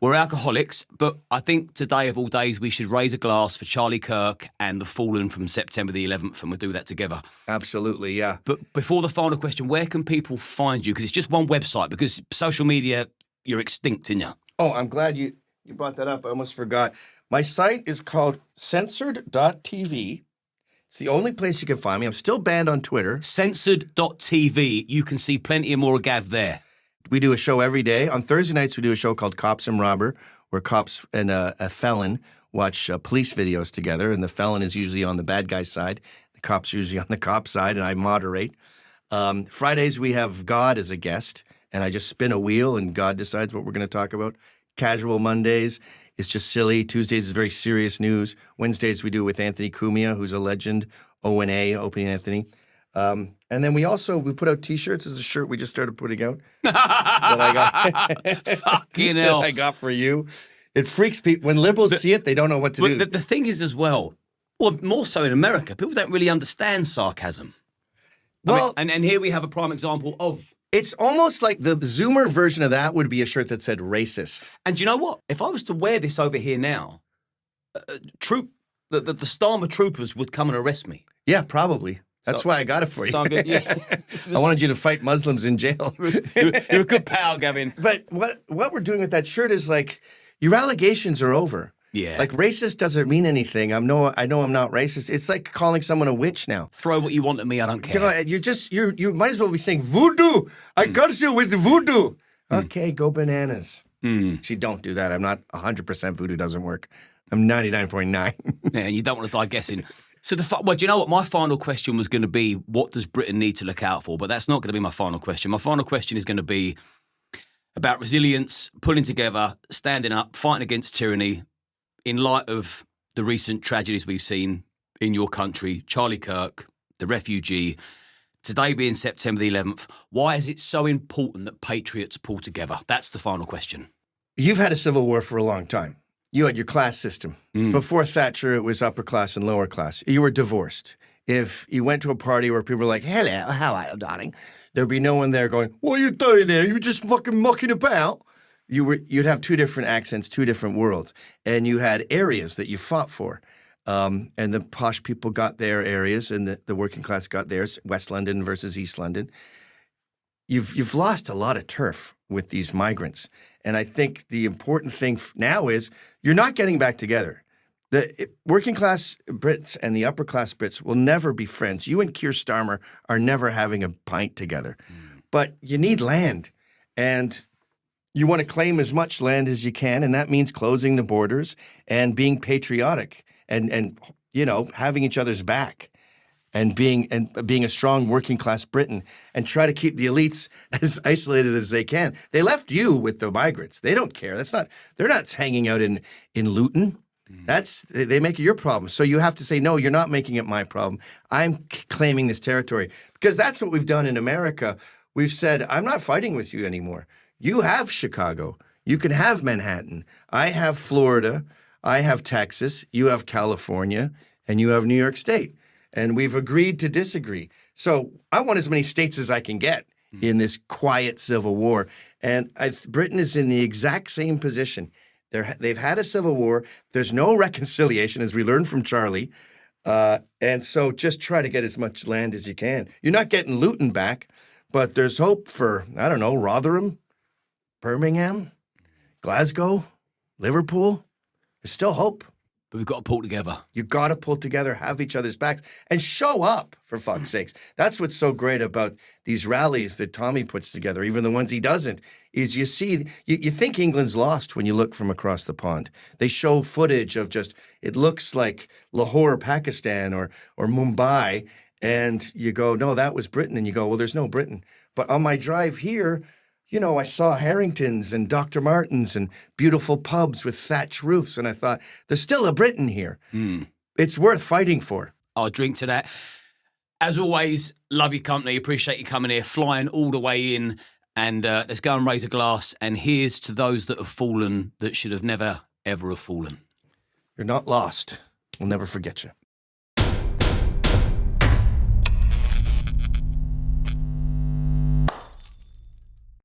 We're alcoholics, but I think today of all days we should raise a glass for Charlie Kirk and the fallen from September the 11th, and we'll do that together. Absolutely, yeah. But before the final question, where can people find you? Because it's just one website, because social media, you're extinct, aren't you? Oh, I'm glad you brought that up. I almost forgot. My site is called censored.tv. It's the only place you can find me. I'm still banned on Twitter. Censored.tv. You can see plenty more of Gav there. We do a show every day. On Thursday nights, we do a show called Cops and Robber, where cops and a felon watch police videos together, and the felon is usually on the bad guy's side. The cop's usually on the cop's side, and I moderate. Fridays, we have God as a guest, and I just spin a wheel, and God decides what we're going to talk about. Casual Mondays is just silly. Tuesdays is very serious news. Wednesdays we do with Anthony Cumia, who's a legend, O&A, Opie and Anthony. And then we put out T-shirts as a shirt we just started putting out. that I got. Fucking hell. That I got for you. It freaks people. When liberals see it, they don't know what to do. The thing is as well, more so in America, people don't really understand sarcasm. Well, and here we have a prime example of... It's almost like the Zoomer version of that would be a shirt that said racist. And you know what? If I was to wear this over here now, the Starmer troopers would come and arrest me. Yeah, probably. That's why I got it for you. Good, yeah. I wanted you to fight Muslims in jail. You're a good pal, Gavin. But what we're doing with that shirt is like, your allegations are over. Yeah. Like, racist doesn't mean anything. I know I'm not racist. It's like calling someone a witch now. Throw what you want at me, I don't care. You might as well be saying voodoo. I got you with the voodoo. Okay, go bananas. See, don't do that. I'm not 100% voodoo doesn't work. I'm 99.9. Yeah, and you don't want to die guessing. So do you know what? My final question was going to be, what does Britain need to look out for? But that's not going to be my final question. My final question is going to be about resilience, pulling together, standing up, fighting against tyranny, in light of the recent tragedies we've seen in your country, Charlie Kirk, the refugee, today being September the 11th, why is it so important that patriots pull together? That's the final question. You've had a civil war for a long time. You had your class system. Before Thatcher, it was upper class and lower class. You were divorced. If you went to a party where people were like, "Hello, how are you, darling?" There'd be no one there going, "What are you doing there? You just fucking mucking about." You'd have two different accents, two different worlds, and you had areas that you fought for, and the posh people got their areas, and the working class got theirs. West London versus East London. You've lost a lot of turf with these migrants, and I think the important thing now is you're not getting back together. The working class Brits and the upper class Brits will never be friends. You and Keir Starmer are never having a pint together, but you need land, and you want to claim as much land as you can, and that means closing the borders and being patriotic and having each other's back and being a strong working class Britain and try to keep the elites as isolated as they can. They left you with the migrants. They don't care. They're not hanging out in Luton. They make it your problem. So you have to say, no, you're not making it my problem. I'm claiming this territory, because that's what we've done in America. We've said, I'm not fighting with you anymore. You have Chicago. You can have Manhattan. I have Florida. I have Texas. You have California. And you have New York State. And we've agreed to disagree. So I want as many states as I can get in this quiet civil war. And Britain is in the exact same position. They've had a civil war. There's no reconciliation, as we learned from Charlie. And so just try to get as much land as you can. You're not getting Luton back, but there's hope for, I don't know, Rotherham, Birmingham, Glasgow, Liverpool. There's still hope. But we've got to pull together. You got to pull together, have each other's backs, and show up, for fuck's sakes. That's what's so great about these rallies that Tommy puts together, even the ones he doesn't, is you see, you think England's lost when you look from across the pond. They show footage of just, it looks like Lahore, Pakistan, or Mumbai, and you go, no, that was Britain. And you go, well, there's no Britain. But on my drive here, you know, I saw Harrington's and Dr. Martin's and beautiful pubs with thatched roofs. And I thought, there's still a Britain here. It's worth fighting for. I'll drink to that. As always, love your company. Appreciate you coming here, flying all the way in. And let's go and raise a glass. And here's to those that have fallen that should have never, ever have fallen. You're not lost. We'll never forget you.